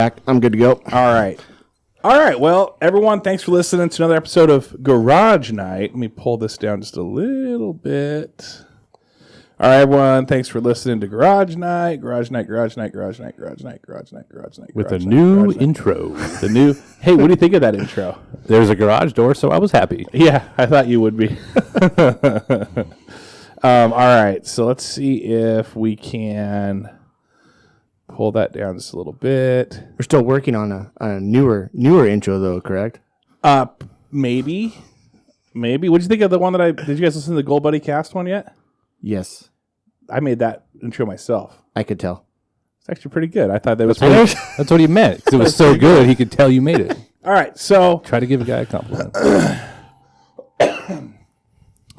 I'm good to go. All right. Well, everyone, thanks for listening to another episode of Garage Night. Let me pull this down just a little bit. All right, everyone, thanks for listening to Garage Night. With a new intro. Hey, what do you think of that intro? There's a garage door, so I was happy. Yeah, I thought you would be. All right, so let's see if we can pull that down just a little bit. We're still working on a newer intro, though, correct? Maybe. What did you think of the one that did you guys listen to the Gold Buddy Cast one yet? Yes. I made that intro myself. I could tell. It's actually pretty good. I thought that was That's what he meant. 'Cause it was so good, he could tell you made it. All right, so Try to give a guy a compliment. all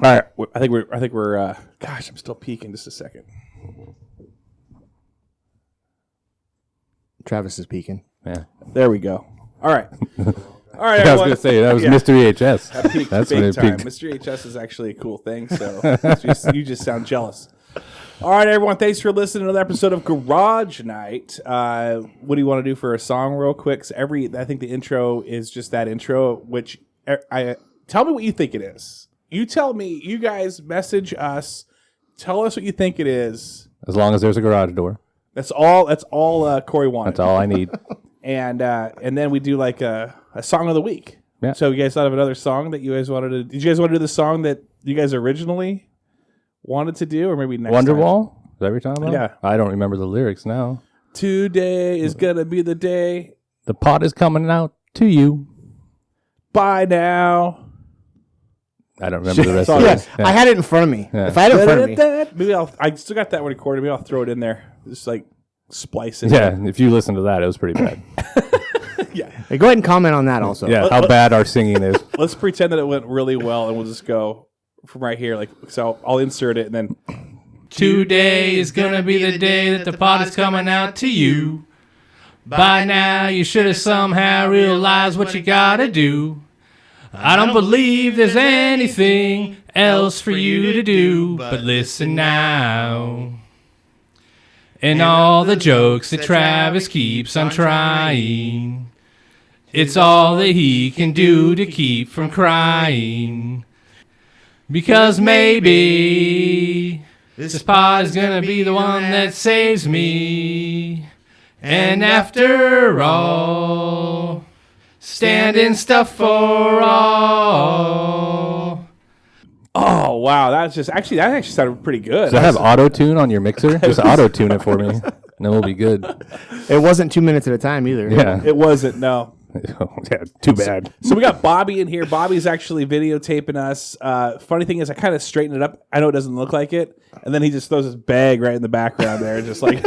right, I think we're gosh, I'm still peeking just a second. Travis is peeking. Yeah. There we go. All right. I was going to say, that was Mystery HS. That's when big it time. peaked. Mystery HS is actually a cool thing, so you just sound jealous. All right, everyone, thanks for listening to another episode of Garage Night. What do you want to do for a song real quick? I think the intro is just that intro, which tell me what you think it is. You tell me. You guys message us. Tell us what you think it is. As long as there's a garage door. That's all Corey wanted. That's all I need. And then we do like a song of the week. Yeah. So you guys thought of another song that you guys wanted to... Did you guys want to do the song that you guys originally wanted to do? Or maybe next Wonderwall? Is that what you're talking about? Yeah. I don't remember the lyrics now. Today is going to be the day. The pot is coming out to you. Bye now. I don't remember the rest of Yeah, it. Yeah. I had it in front of me. Yeah. If I had it in front of me. Maybe I still got that one recorded. Maybe I'll throw it in there. Just like splice it. Yeah, if you listen to that, it was pretty bad. Yeah. Hey, go ahead and comment on that also. Yeah, how bad our singing is. Let's pretend that it went really well, and we'll just go from right here. Like, so I'll insert it, and then Today is gonna be the day that the pot is coming out to you. By now you should have somehow realized what you gotta do. I don't believe there's anything else for you to do, but listen now. And all the jokes that Travis keeps on trying, it's all that he can do to keep from crying. Because maybe this pot is gonna be the one that saves me. And after all, standing stuff for all. oh wow, that actually sounded pretty good. Does that have auto-tune on your mixer? Just auto-tune it for me, and then we'll be good. It wasn't 2 minutes at a time either. Yeah. It wasn't, no. Yeah, too bad. So we got Bobby in here. Bobby's actually videotaping us. Funny thing is, I kind of straightened it up. I know it doesn't look like it, and then he just throws his bag right in the background there, just like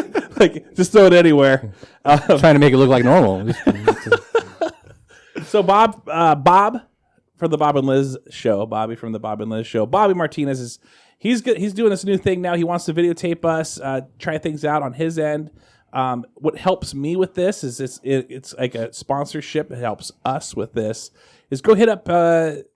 just throw it anywhere. Trying to make it look like normal. So Bob from the Bob and Liz show. Bobby from the Bob and Liz show. Bobby Martinez he's doing this new thing now. He wants to videotape us, try things out on his end. What helps me with this is it's like a sponsorship. It helps us with this. Is go hit up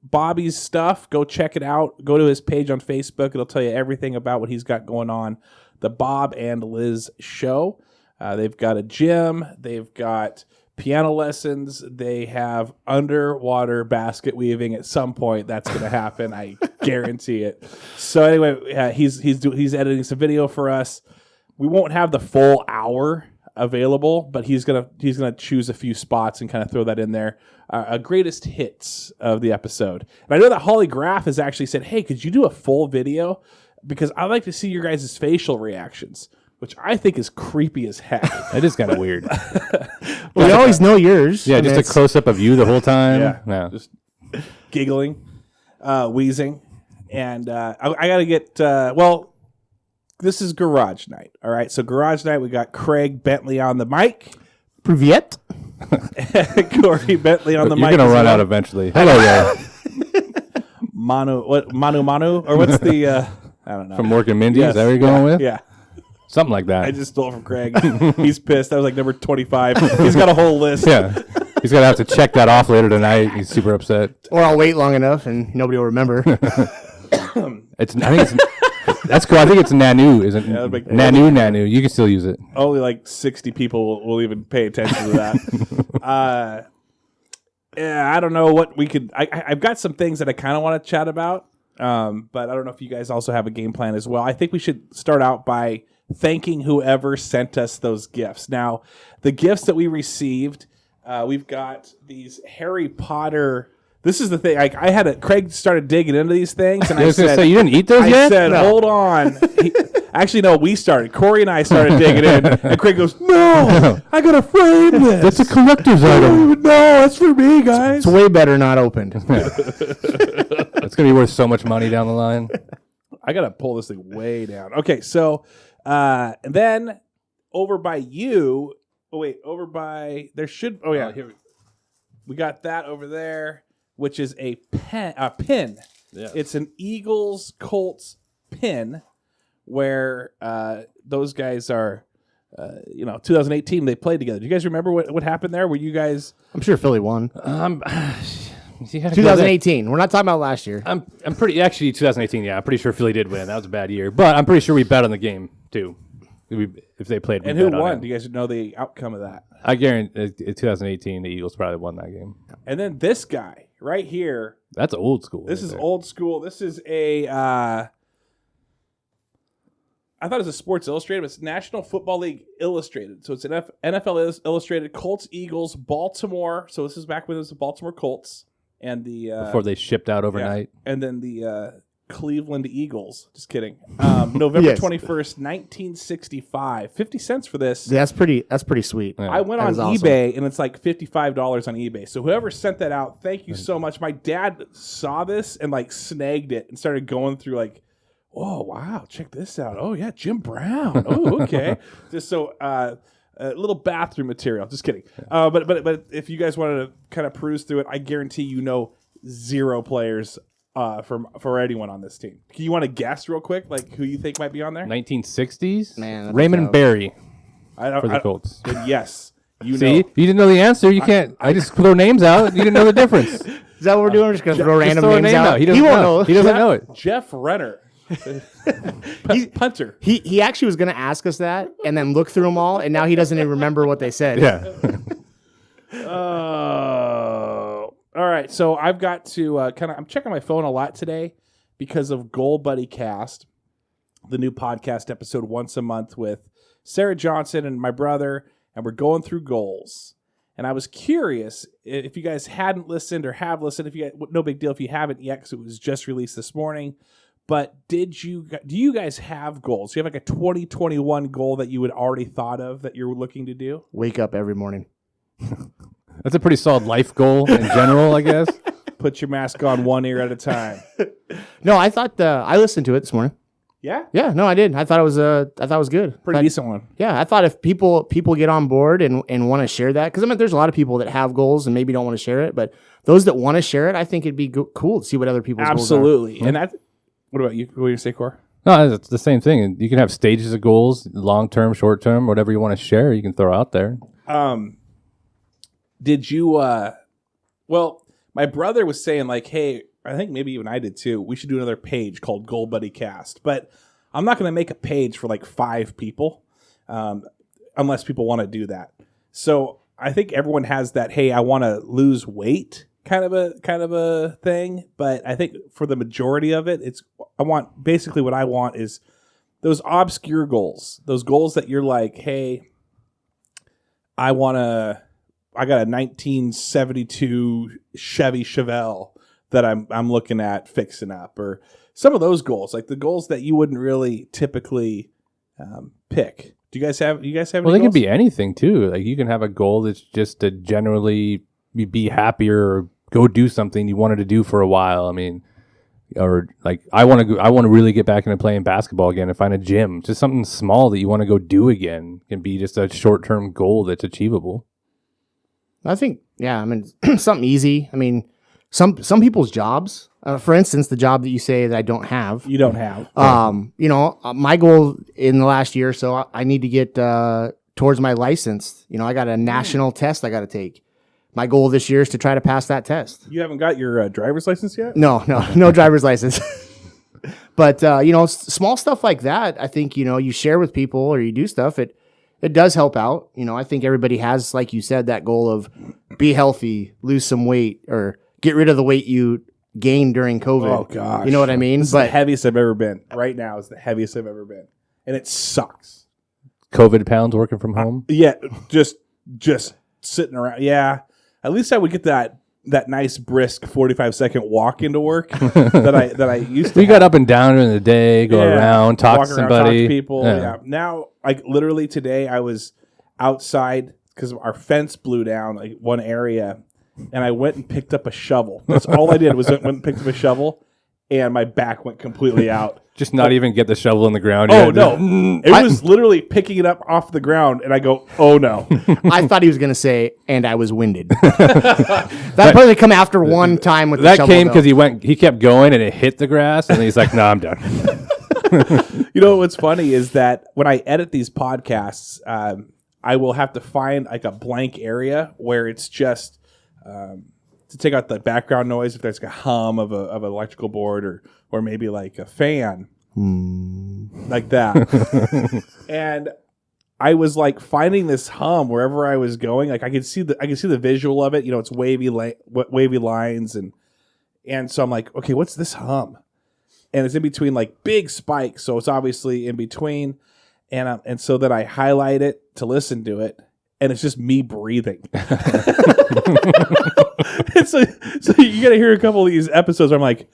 Bobby's stuff. Go check it out. Go to his page on Facebook. It'll tell you everything about what he's got going on. The Bob and Liz show. They've got a gym. They've got piano lessons. They have underwater basket weaving. At some point, that's going to happen. I guarantee it. So anyway, he's editing some video for us. We won't have the full hour available, but he's gonna choose a few spots and kind of throw that in there. Greatest hits of the episode. And I know that Holly Graff has actually said, "Hey, could you do a full video? Because I like to see your guys' facial reactions," which I think is creepy as heck. It is kind of weird. Well, we always know yours. Yeah, just a close-up of you the whole time. Yeah. Just giggling, wheezing, and I got to get this is Garage Night, all right? So Garage Night, we got Craig Bentley on the mic. Privyet. Corey Bentley on the mic. You're going to run out eventually. Hello there. Manu? Or what's the, I don't know. From Mork and Mindy? Is that what you're going with? Yeah. Something like that. I just stole it from Craig. He's pissed. That was like number 25. He's got a whole list. Yeah. He's going to have to check that off later tonight. He's super upset. Or I'll wait long enough and nobody will remember. I think it's That's cool. I think it's Nanu, isn't it? Yeah, like- Nanu. You can still use it. Only like 60 people will even pay attention to that. Yeah, I don't know what we could. I've got some things that I kind of want to chat about, but I don't know if you guys also have a game plan as well. I think we should start out by thanking whoever sent us those gifts. Now, the gifts that we received, we've got these Harry Potter. This is the thing. Craig started digging into these things, and I said, say, you didn't eat those yet? I said, hold on. Actually, no, we started. Corey and I started digging in, and Craig goes, no, I got to frame this. That's a collector's item. No, that's for me, guys. It's way better not opened. It's going to be worth so much money down the line. I got to pull this thing way down. Okay, so and then over by you. Oh, wait, over by, there should, oh, yeah, here we got that over there, which is a pin. Yes. It's an Eagles Colts pin where those guys are, 2018, they played together. Do you guys remember what happened there? Were you guys? I'm sure Philly won. 2018. We're not talking about last year. I'm pretty, actually 2018, yeah. I'm pretty sure Philly did win. That was a bad year. But I'm pretty sure we bet on the game, too. If they played. And who won? Do you guys know the outcome of that? I guarantee 2018, the Eagles probably won that game. And then this guy right here. That's old school. This is old school. This is a, I thought it was a Sports Illustrated, but it's National Football League Illustrated. So it's an NFL Illustrated, Colts, Eagles, Baltimore. So this is back when it was the Baltimore Colts. And the before they shipped out overnight. Yeah. And then the Cleveland Eagles. Just kidding. November Yes. 21st, 1965. 50 cents for this. That's pretty sweet. Yeah. I went That on is awesome. eBay, and it's like $55 on eBay. So whoever sent that out, thank you so much. My dad saw this and like snagged it and started going through like, oh, wow, check this out. Oh, yeah, Jim Brown. Oh, okay. Just so a little bathroom material. Just kidding. But if you guys wanted to kind of peruse through it, I guarantee you know zero players for anyone on this team. Do you want to guess real quick, like who you think might be on there? 1960s? Man, that's Raymond tough. Barry I don't, for the Colts. Yes. You See? know. You didn't know the answer. You can't. I just throw names out. You didn't know the difference. Is that what we're doing? We're just going to throw random Just throw a names name out? He doesn't won't know. know. He doesn't know it. Jeff Renner. Punter. He actually was going to ask us that and then look through them all, and now he doesn't even remember what they said. Yeah. All right. So I've got to I'm checking my phone a lot today because of Goal Buddy Cast, the new podcast episode once a month with Sarah Johnson and my brother, and we're going through goals. And I was curious if you guys hadn't listened or have listened. No big deal if you haven't yet, because it was just released this morning. But do you guys have goals? Do you have like a 2021 goal that you had already thought of that you're looking to do? Wake up every morning. That's a pretty solid life goal in general, I guess. Put your mask on one ear at a time. No, I thought I listened to it this morning. Yeah? Yeah, no, I did. I thought it was good. Pretty decent one. Yeah, I thought if people get on board and want to share that, because I mean, there's a lot of people that have goals and maybe don't want to share it, but those that want to share it, I think it'd be cool to see what other people's goals are. Absolutely. And that. What about you? What do you say, Cor? No, it's the same thing. You can have stages of goals, long term, short term, whatever you want to share. You can throw out there. Did you? Well, my brother was saying like, hey, I think maybe even I did too. We should do another page called Goal Buddy Cast, but I'm not going to make a page for like 5 people, unless people want to do that. So I think everyone has that. Hey, I want to lose weight. Kind of a thing, but I think for the majority of it, what I want is those obscure goals, those goals that you're like, hey, I got a 1972 Chevy Chevelle that I'm looking at fixing up, or some of those goals, like the goals that you wouldn't really typically pick. Do you guys have? Well, Well, they can be anything too. Like you can have a goal that's just to generally be happier or go do something you wanted to do for a while. I mean, or like I want to really get back into playing basketball again and find a gym. Just something small that you want to go do again can be just a short-term goal that's achievable. I think, yeah, I mean, something easy. I mean, some people's jobs, for instance, the job that you say that I don't have. You don't have. My goal in the last year or so, I need to get towards my license. I got a national test I got to take. My goal this year is to try to pass that test. You haven't got your driver's license yet? No driver's license. But small stuff like that, I think, you share with people or you do stuff, it does help out. I think everybody has, like you said, that goal of be healthy, lose some weight, or get rid of the weight you gained during COVID. Oh gosh. You know what I mean? This is the heaviest I've ever been. Right now is the heaviest I've ever been. And it sucks. COVID pounds working from home. Yeah, just sitting around. Yeah. At least I would get that nice brisk 45-second walk into work that I used to. You got up and down during the day, go around, talk to somebody, talk to people. Yeah. Now, like literally today, I was outside because our fence blew down like one area, and I went and picked up a shovel. That's all I did was went and picked up a shovel, and my back went completely out. Just not even get the shovel in the ground. Oh, no. It was literally picking it up off the ground, and I go, oh, no. I thought he was going to say, and I was winded. That probably come after one time with the shovel. That came because he kept going, and it hit the grass, and he's like, no, I'm done. You know what's funny is that when I edit these podcasts, I will have to find like a blank area where it's just to take out the background noise if there's like a hum of an electrical board or maybe like a fan like that. And I was like finding this hum wherever I was going. Like I could see the visual of it. It's wavy lines and so I'm like, okay, what's this hum? And it's in between like big spikes, so it's obviously in between. And so that I highlight it to listen to it, and it's just me breathing. So you got to hear a couple of these episodes where I'm like,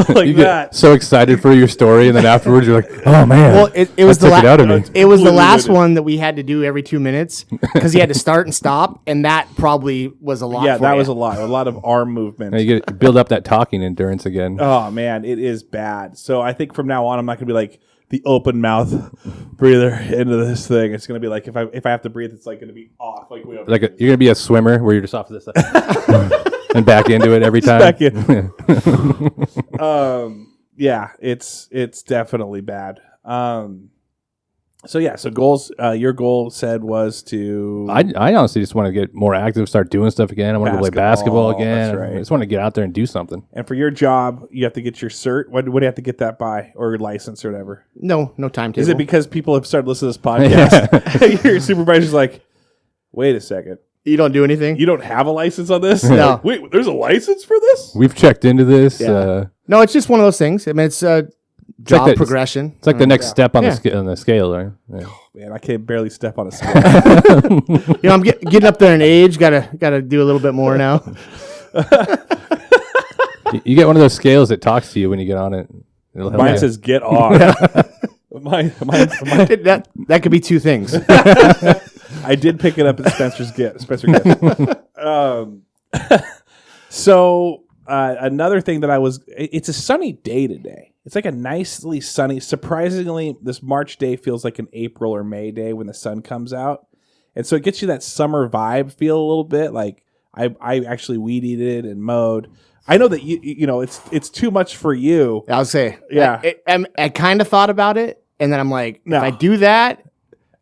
like you that. Get so excited for your story, and then afterwards you're like, oh man. Well, it was out of me. It was the last one that we had to do every 2 minutes because he had to start and stop, and that probably was a lot. Yeah, that was a a lot of arm movement. You get build up that talking endurance again. Oh man, it is bad. So I think from now on, I'm not gonna be like the open mouth breather into this thing. It's gonna be like if I have to breathe, it's like gonna be off. Like way over you're gonna be a swimmer where you're just off to this side and back into it every time. Back in. Yeah, it's definitely bad. So goals. Your goal said was to. I honestly just want to get more active, start doing stuff again. I want to play basketball again. That's right. I just want to get out there and do something. And for your job, you have to get your cert. What do you have to get that by, or your license, or whatever? No timetable. Is it because people have started listening to this podcast? Your supervisor's like, wait a second. You don't do anything? You don't have a license on this? No. Wait, there's a license for this? We've checked into this. Yeah. No, it's just one of those things. I mean, it's job like progression. It's like the next step on the scale, right? Yeah. Oh, man, I can't barely step on a scale. I'm getting up there in age. Gotta do a little bit more now. You get one of those scales that talks to you when you get on it. Mine says get off. Mine, that could be two things. I did pick it up at Spencer Gift. So another thing that it's a sunny day today. It's like a nicely sunny, surprisingly, this March day feels like an April or May day when the sun comes out. And so it gets you that summer vibe feel a little bit. Like I actually weed eated and mowed. I know that you know it's too much for you. I'll say, yeah. I kind of thought about it, and then I'm like, no. If I do that,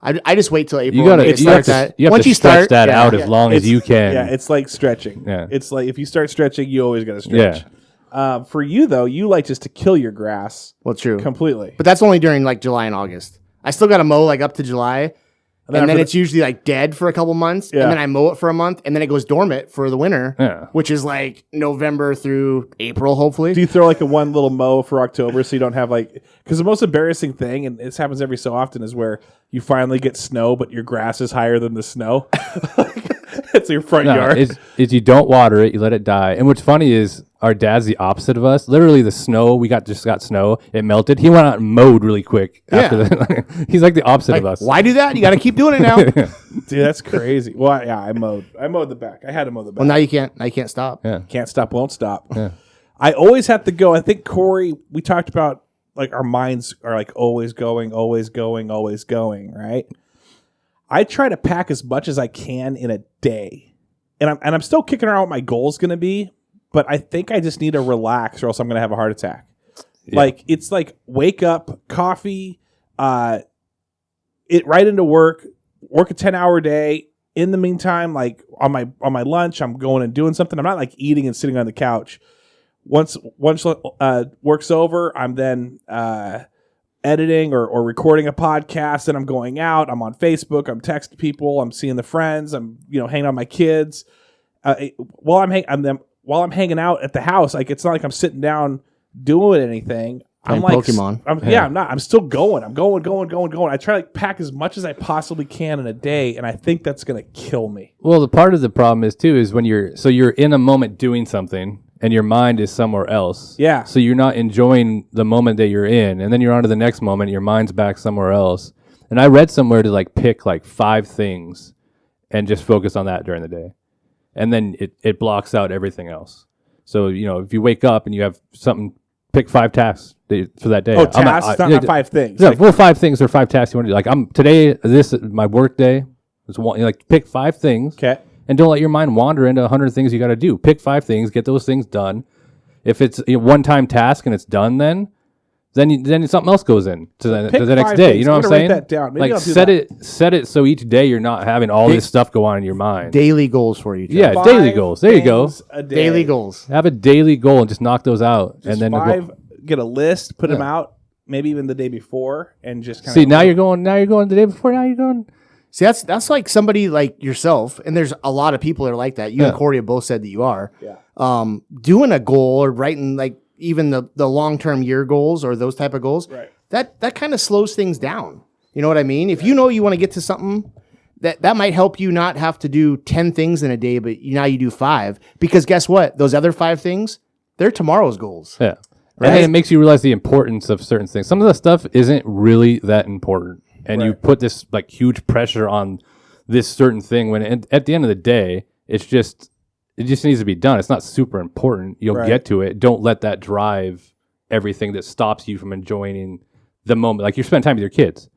I just wait till April. You have to stretch that out as long as you can. Yeah, it's like stretching. Yeah. It's like if you start stretching, you always got to stretch. Yeah. For you though, you like just to kill your grass. Well, true, completely. But that's only during like July and August. I still got to mow like up to July. And then it's usually like dead for a couple months, and then I mow it for a month, and then it goes dormant for the winter, which is like November through April, hopefully. Do you throw like a one little mow for October so you don't have like... Because the most embarrassing thing, and this happens every so often, is where you finally get snow, but your grass is higher than the snow. It's your front yard. Is you don't water it, you let it die. And what's funny is our dad's the opposite of us. Literally, the snow, we just got snow, it melted. He went out and mowed really quick after that. He's like the opposite of us. Why do that? You got to keep doing it now. Dude, that's crazy. Well, yeah, I mowed the back. I had to mow the back. Well, now you can't. Now you can't stop. Yeah. Can't stop, won't stop. Yeah. I always have to go. I think, Corey, we talked about like our minds are like always going, right? I try to pack as much as I can in a day. And I'm still kicking around what my goal's going to be, but I think I just need to relax or else I'm going to have a heart attack. Yeah. Like, it's like wake up, coffee, right into work a 10-hour day. In the meantime, like on my lunch, I'm going and doing something. I'm not like eating and sitting on the couch. once work's over, I'm then editing or recording a podcast, and I'm going out. I'm on Facebook. I'm texting people. I'm seeing the friends. I'm hanging out with my kids. While I'm hanging out at the house, like it's not like I'm sitting down doing anything. Playing I'm like Pokemon. I'm not. I'm still going. I'm going. I try to pack as much as I possibly can in a day, and I think that's gonna kill me. Well, the part of the problem is when you're in a moment doing something and your mind is somewhere else. Yeah. So you're not enjoying the moment that you're in, and then you're on to the next moment, your mind's back somewhere else. And I read somewhere to like pick like 5 things and just focus on that during the day. And then it blocks out everything else. So, if you wake up and you have something, pick 5 tasks for that day. Oh, tasks? Not 5 things. Yeah, 5 things or 5 tasks you want to do. Like today, this is my work day. It's one, like pick 5 things. Okay. And don't let your mind wander into 100 things you got to do. Pick 5 things, get those things done. If it's a one-time task and it's done, then something else goes in to the next day. Things. You know what I'm saying? Write that down. Maybe like I'll do set it so each day you're not having all this stuff go on in your mind. Daily goals for you. Jeff. Yeah, 5 daily goals. There you go. a day. Daily goals. Have a daily goal and just knock those out, Just and then 5. Get a list. Put them out. Maybe even the day before, and just kind see. Now you're going the day before. Now you're going. See, that's like somebody like yourself, and there's a lot of people that are like that. You and Corey have both said that you are. Yeah. Doing a goal or writing like even the long-term year goals or those type of goals. Right. That kind of slows things down. You know what I mean? If you know you want to get to something, that might help you not have to do 10 things in a day, but now you do 5. Because guess what? Those other 5 things, they're tomorrow's goals. Yeah. Right? And then it makes you realize the importance of certain things. Some of the stuff isn't really that important. And you put this like huge pressure on this certain thing when at the end of the day, it just needs to be done. It's not super important. You'll get to it. Don't let that drive everything that stops you from enjoying the moment. Like you're spending time with your kids.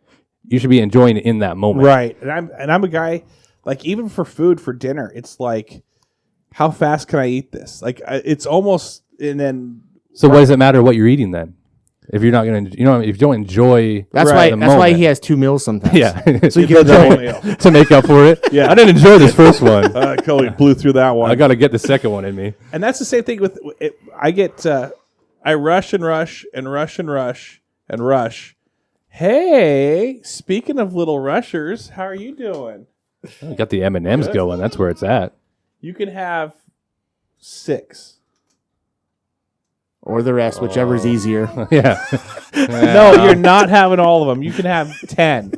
You should be enjoying it in that moment. Right. And I'm a guy, like even for food, for dinner, it's like, how fast can I eat this? Like it's almost, and then. So what does it matter what you're eating then? If you're not going to, if you don't enjoy That's why he has 2 meals sometimes. Yeah. So you can to make up for it. Yeah. I didn't enjoy this first one. Cody blew through that one. I got to get the second one in me. And that's the same thing with it. I rush and rush and rush and rush and rush. Hey, speaking of little rushers, how are you doing? I got the M&Ms going. That's where it's at. You can have 6. Or the rest, whichever's easier. Yeah. No, you're not having all of them. You can have 10.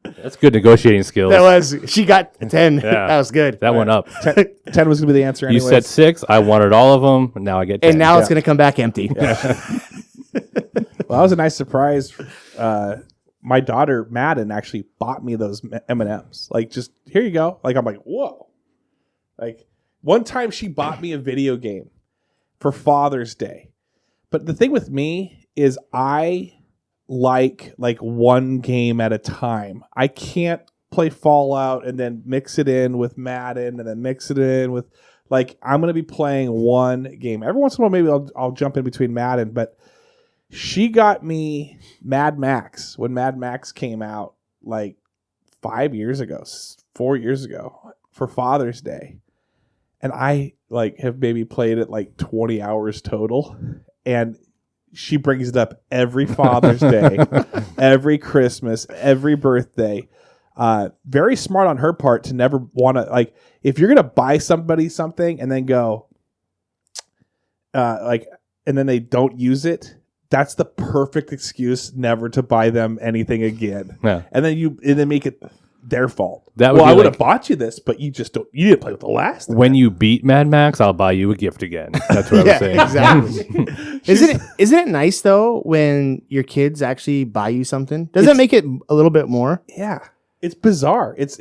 That's good negotiating skills. She got 10. Yeah. That was good. That went up. 10 was going to be the answer anyways. You said 6. I wanted all of them. And now I get 10. And now it's going to come back empty. Well, that was a nice surprise. My daughter, Madden, actually bought me those M&Ms. Like, just, here you go. Like, I'm like, whoa. Like, one time she bought me a video game for Father's Day. But the thing with me is I like one game at a time. I can't play Fallout and then mix it in with Madden and then mix it in with, like, I'm going to be playing one game. Every once in a while, maybe I'll jump in between Madden, but she got me Mad Max when Mad Max came out like 4 years ago for Father's Day. And I have maybe played it like 20 hours total. And she brings it up every Father's Day, every Christmas, every birthday. Very smart on her part to never want to, like, if you're going to buy somebody something and then go, and then they don't use it, that's the perfect excuse never to buy them anything again. Yeah. And then make it their fault. That would I be would like- have bought you this, but you didn't play with the last. When you beat Mad Max, I'll buy you a gift again. That's what I was saying. Exactly. Isn't it nice though when your kids actually buy you something? Does it make it a little bit more? Yeah. It's bizarre. It's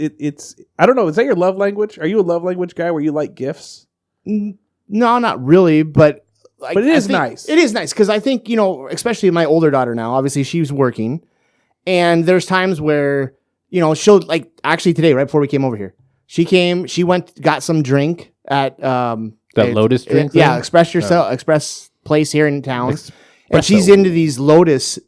I don't know. Is that your love language? Are you a love language guy where you like gifts? No, not really, but But it is nice. It is nice because I think, especially my older daughter now, obviously she's working, and there's times where, she'll, like, actually today, right before we came over here, she went, got some drink at That Lotus drink yeah, thing? Express place here in town. And she's into these Lotus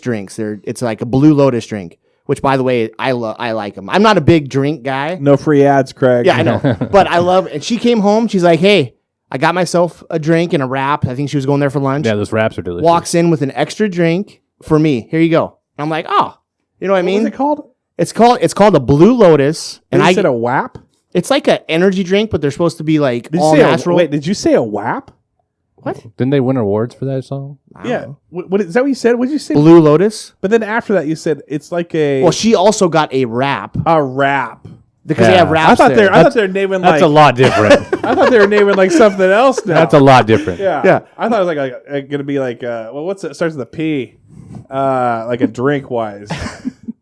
drinks. It's like a blue Lotus drink, which, by the way, I like them. I'm not a big drink guy. No free ads, Craig. Yeah, I know. But I love, and she came home. She's like, hey, I got myself a drink and a wrap. I think she was going there for lunch. Yeah, those wraps are delicious. Walks in with an extra drink for me. Here you go. And I'm like, oh, you know what I mean? What's it called? It's called a Blue Lotus, and You I said a WAP? it's like an energy drink, but they're supposed to be like Did you all say natural. wait, did you say a WAP? What? Didn't they win awards for that song? Yeah. What is that what you said? What did you say? Blue Lotus. But then after that, you said it's like a Well, she also got a wrap wrap. because they Yeah. have wraps. I thought there. they were naming That's like a lot different. I thought they were naming like something else now. That's a lot different. yeah. Yeah. I thought it was like gonna be like well, what's it starts with a P, like a drink wise,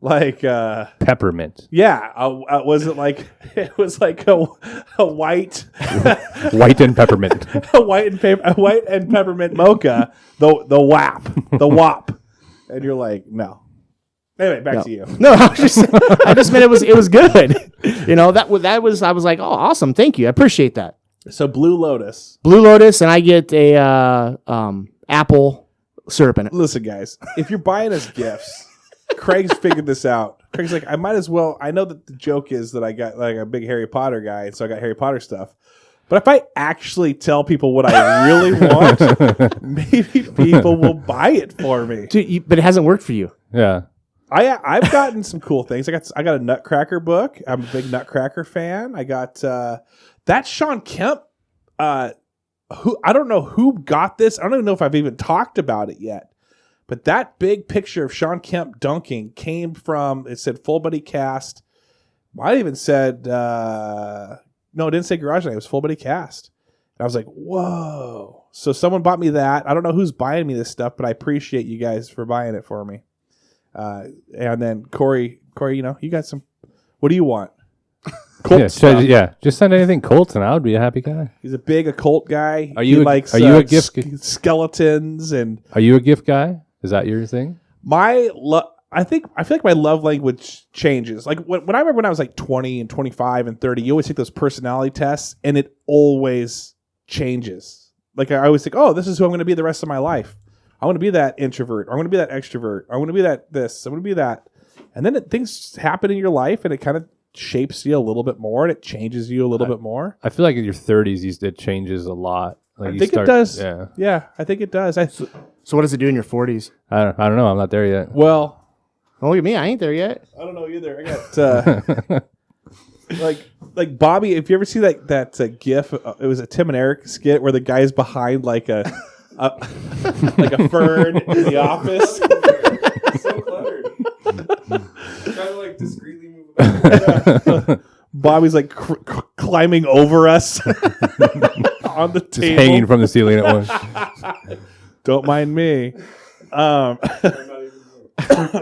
like Peppermint. yeah. Was it like it was like a white White and peppermint. a white and peppermint mocha, the WAP, and you're like no. Anyway, back to you. No, I just meant it was good. You know, that was I was like, oh, awesome, thank you, I appreciate that. So Blue Lotus. Blue Lotus, and I get a apple syrup in it. Listen, guys, if you're buying us gifts, Craig's figured this out. Craig's like, I might as well. I know that the joke is that I got like a big Harry Potter guy, and so I got Harry Potter stuff. But if I actually tell people what I really want, maybe people will buy it for me. Dude, but it hasn't worked for you. Yeah. I've gotten some cool things. I got a Nutcracker book. I'm a big Nutcracker fan. I got that Sean Kemp. Who I don't know who got this. I don't even know if I've even talked about it yet. But that big picture of Sean Kemp dunking came from. It said full body cast. Might even said no. It didn't say garage night. It was full body cast. And I was like, whoa. So someone bought me that. I don't know who's buying me this stuff, but I appreciate you guys for buying it for me. And then Corey, you know, you got some. What do you want? Colt stuff. Just send anything Colts and I would be a happy guy. He's a big occult guy. Are you He a- likes, are you a gift- skeletons and Are you a gift guy? Is that your thing? I feel like my love language changes. Like when I remember when I was like 20 and 25 and 30, you always take those personality tests and it always changes. Like I always think, oh, this is who I'm going to be the rest of my life. I want to be that introvert. I want to be that extrovert. I want to be that this. I want to be that. And then things happen in your life and it kind of shapes you a little bit more and it changes you a little bit more. I feel like in your 30s, it changes a lot. Like I think it does. Yeah. Yeah, I think it does. So what does it do in your 40s? I don't know. I'm not there yet. Well, Oh, look at me, I ain't there yet. I don't know either. I got like Bobby. If you ever see that GIF, it was a Tim and Eric skit where the guy's behind like a like a fern in the office. So clever. Try to like discreetly move. Bobby's like climbing over us on the Just table, hanging from the ceiling at once. Don't mind me.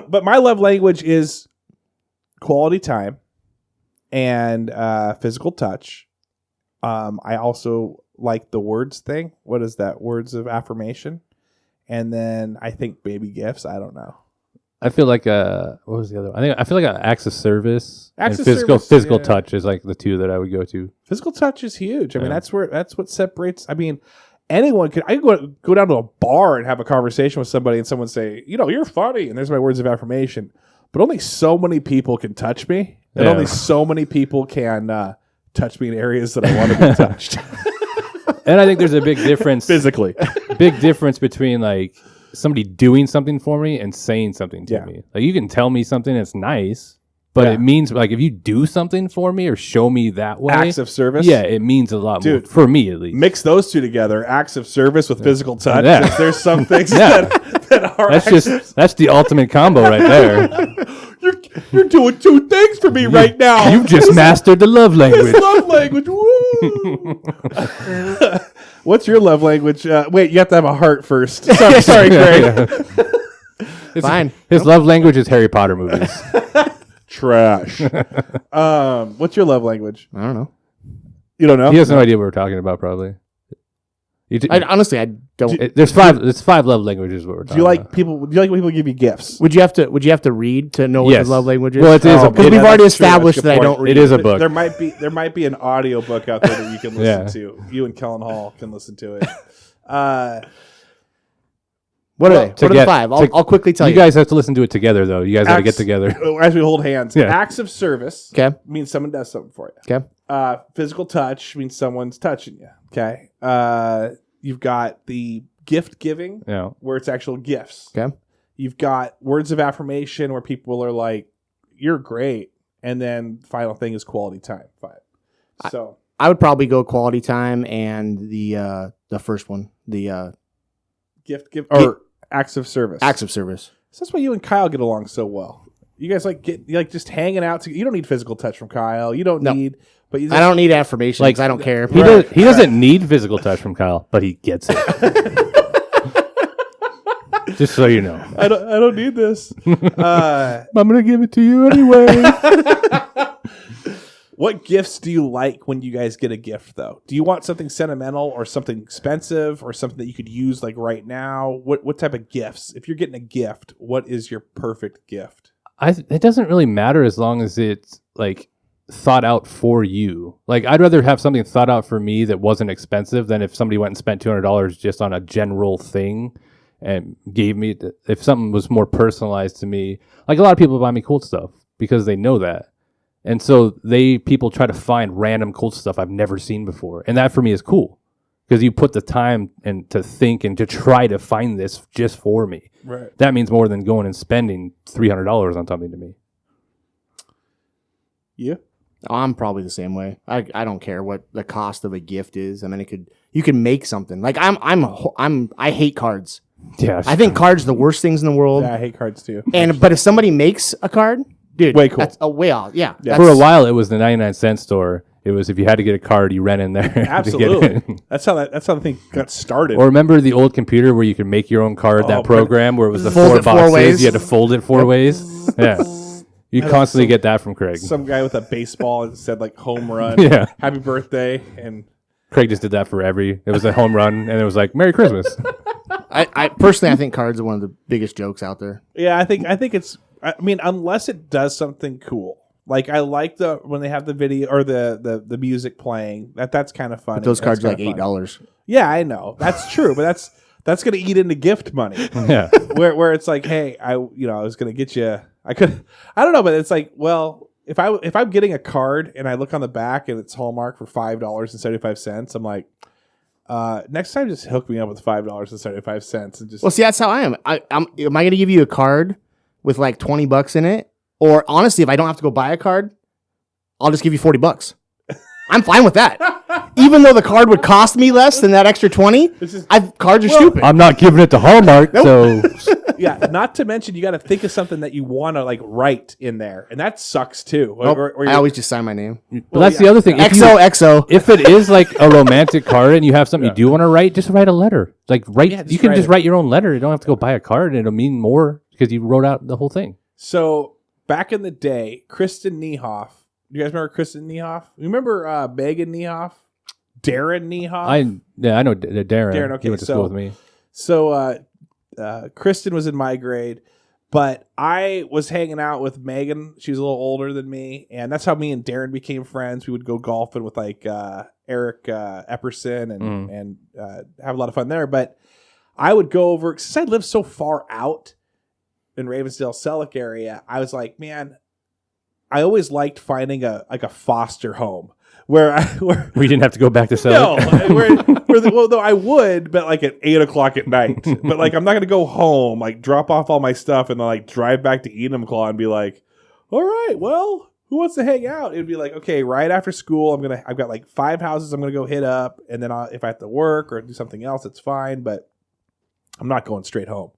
But my love language is quality time and physical touch. I also like the words thing. What is that? Words of affirmation. And then I think baby gifts. I don't know. I feel like what was the other one? I feel like acts of service Acts and of service, physical yeah. touch is like the two that I would go to. Physical touch is huge. I mean, Yeah. that's what separates. I mean, anyone could. I could go down to a bar and have a conversation with somebody, and someone say, "You know, you're funny," and there's my words of affirmation. But only so many people can touch me, and Yeah. only so many people can touch me in areas that I want to be touched And I think there's a big difference. physically. Big difference between like somebody doing something for me and saying something to Yeah. me. Like you can tell me something that's nice, but Yeah. it means like if you do something for me or show me that way, Acts of service. yeah, it means a lot more Dude. for me at least. Mix those two together: acts of service with physical touch. Yeah. If there's some things Yeah. that are That's the ultimate combo right there. you're doing two things for me right now. You've just mastered the love language. His love language. Woo! What's your love language? Wait, you have to have a heart first. Sorry, Craig. Fine. His love language is Harry Potter movies. Trash. What's your love language? I don't know. You don't know? He has no idea what we're talking about. Probably. Honestly, I don't. There's five love languages. What we're Do talking you like about. people? Do you like when people give you gifts? Would you have to read to know what Yes. his love language is? Well, it is a because book. we've Yeah, already that's true. established That's a that I good don't point. read. It is a book. There might be an audio book out there that you can listen Yeah. to. You and Kellen Hall can listen to it. What are they? What are the get- five? to- I'll quickly tell You you. guys have to listen to it together, though. You guys got to get Acts- together. As we hold hands. Yeah. Acts of service Okay. means someone does something for you. Okay. Physical touch means someone's touching you. Okay. You've got the gift giving, Yeah. where it's actual gifts. Okay. You've got words of affirmation where people are like, "You're great," and then final thing is quality time. Fine. So I would probably go quality time and the first one, the gift give or acts of service. acts of service. So that's why you and Kyle get along so well. You guys just hanging out. You don't need physical touch from Kyle. You don't need. But you just, I don't need affirmation Like, because I don't care. He doesn't need physical touch from Kyle, but he gets it. Just so you know. I don't need this. I'm gonna give it to you anyway. What gifts do you like when you guys get a gift, though? Do you want something sentimental or something expensive or something that you could use like right now? What type of gifts? If you're getting a gift, what is your perfect gift? It doesn't really matter as long as it's like thought out for you. Like, I'd rather have something thought out for me that wasn't expensive than if somebody went and spent $200 just on a general thing and gave me, if something was more personalized to me. Like, a lot of people buy me cool stuff because they know that. And so people try to find random cool stuff I've never seen before. And that for me is cool because you put the time and to think and to try to find this just for me. Right. That means more than going and spending $300 on something to me. Yeah. Oh, I'm probably the same way. I don't care what the cost of a gift is. I mean, you could make something. Like I hate cards. Yeah. I think cards are the worst things in the world. Yeah, I hate cards too. But if somebody makes a card, dude, Way cool. That's a way off. Yeah. For a while, it was the 99-cent store. It was if you had to get a card, you ran in there. Absolutely. To get it. That's how the thing got started. Or remember the old computer where you could make your own card, that program where it was the Fold four it four boxes. ways. You had to fold it 4 ways. Yeah. You constantly get that from Craig. Some guy with a baseball and said like home run. Yeah. Happy birthday. And Craig just did that for it was a home run, and it was like, Merry Christmas. I personally, I think cards are one of the biggest jokes out there. yeah, I think it's. I mean, unless it does something cool. Like I like when they have the video or the music playing. That's kind of funny. But those That's cards are like kinda funny. $8. Yeah, I know that's true, but that's gonna eat into gift money. Yeah. where it's like, hey, I was gonna get you. I don't know, but it's like, well, if I'm getting a card and I look on the back and it's Hallmark for $5.75, I'm like, next time just hook me up with $5.75 and just. Well, see, that's how I am. Am I going to give you a card with like $20 in it? Or honestly, if I don't have to go buy a card, I'll just give you $40. I'm fine with that. Even though the card would cost me less than that extra 20, cards are stupid. I'm not giving it to Hallmark, so Yeah, not to mention you got to think of something that you want to like write in there, and that sucks too. I always just sign my name. But that's the other thing. XOXO. If it is like a romantic card and you have something you do want to write, just write a letter. Like you can just write your own letter. You don't have to go buy a card, and it'll mean more because you wrote out the whole thing. So back in the day, Kristen Niehoff. You guys remember Kristen Niehoff? You remember Megan Niehoff? Darren Niehoff? I know Darren. Darren, okay, He went to school with me. So Kristen was in my grade, but I was hanging out with Megan. She was a little older than me, and that's how me and Darren became friends. We would go golfing with like Eric Epperson and have a lot of fun there. But I would go over, since I lived so far out in Ravensdale, Selleck area, I was like, man, I always liked finding a foster home where We didn't have to go back to sell. No, though I would, but like at 8:00 at night. But like I'm not gonna go home, like drop off all my stuff, and then like drive back to Enumclaw and be like, all right, well, who wants to hang out? It'd be like, okay, right after school, I've got like 5 houses I'm gonna go hit up, and then if I have to work or do something else, it's fine, but I'm not going straight home.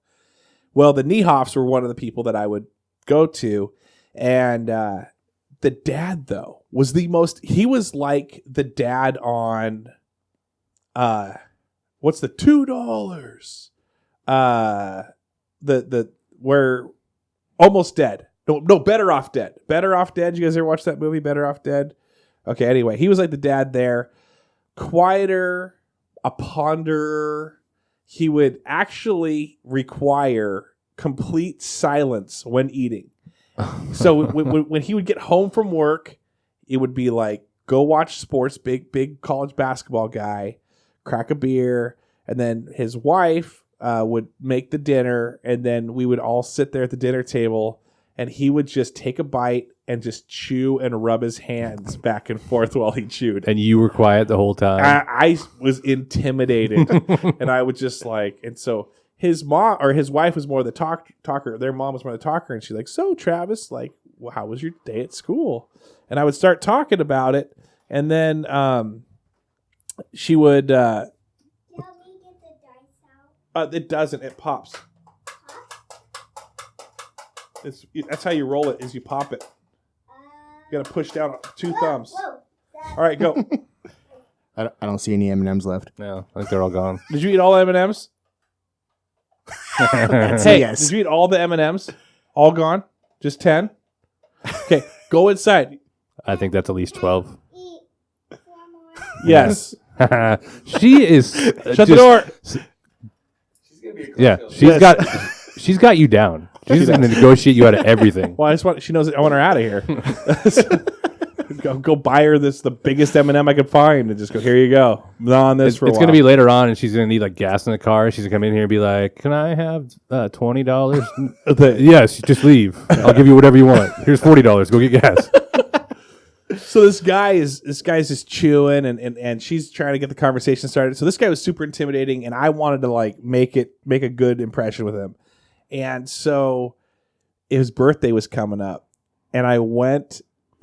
Well, the Niehoffs were one of the people that I would go to, and the dad though was he was like the dad on what's the $2 the where Almost Dead, no Better Off Dead. You guys ever watch that movie Better Off Dead? Okay, anyway, he was like the dad there, quieter, a ponderer. He would actually require complete silence when eating. So when he would get home from work, it would be like, go watch sports, big college basketball guy, crack a beer, and then his wife would make the dinner, and then we would all sit there at the dinner table, and he would just take a bite and just chew and rub his hands back and forth while he chewed. And you were quiet the whole time. I was intimidated, and I would just like, and so his mom or his wife was more the talker. Their mom was more the talker, and she's like, "So Travis, like, well, how was your day at school?" And I would start talking about it, and then she would. It doesn't. It pops. That's how you roll it. Is you pop it. You gotta push down 2 thumbs. All right, go. I don't see any M&Ms left. No, I think they're all gone. Did you eat all the M&Ms? Hey, yes. Did you eat all the M&Ms? All gone? Just 10? Okay, go inside. I think that's at least 12. Yes. She is. Shut the door. She's gonna be a Yeah, cocktail. she's got you down. She's going to negotiate you out of everything. Well, she knows I want her out of here. go buy her the biggest M&M I could find and just go, here you go. I'm on this for a while. It's going to be later on, and she's going to need like gas in the car. She's going to come in here and be like, "Can I have $20?" Yes, just leave. I'll give you whatever you want. Here's $40. Go get gas. So this guy's just chewing and she's trying to get the conversation started. So this guy was super intimidating, and I wanted to like make a good impression with him. And so his birthday was coming up, and I went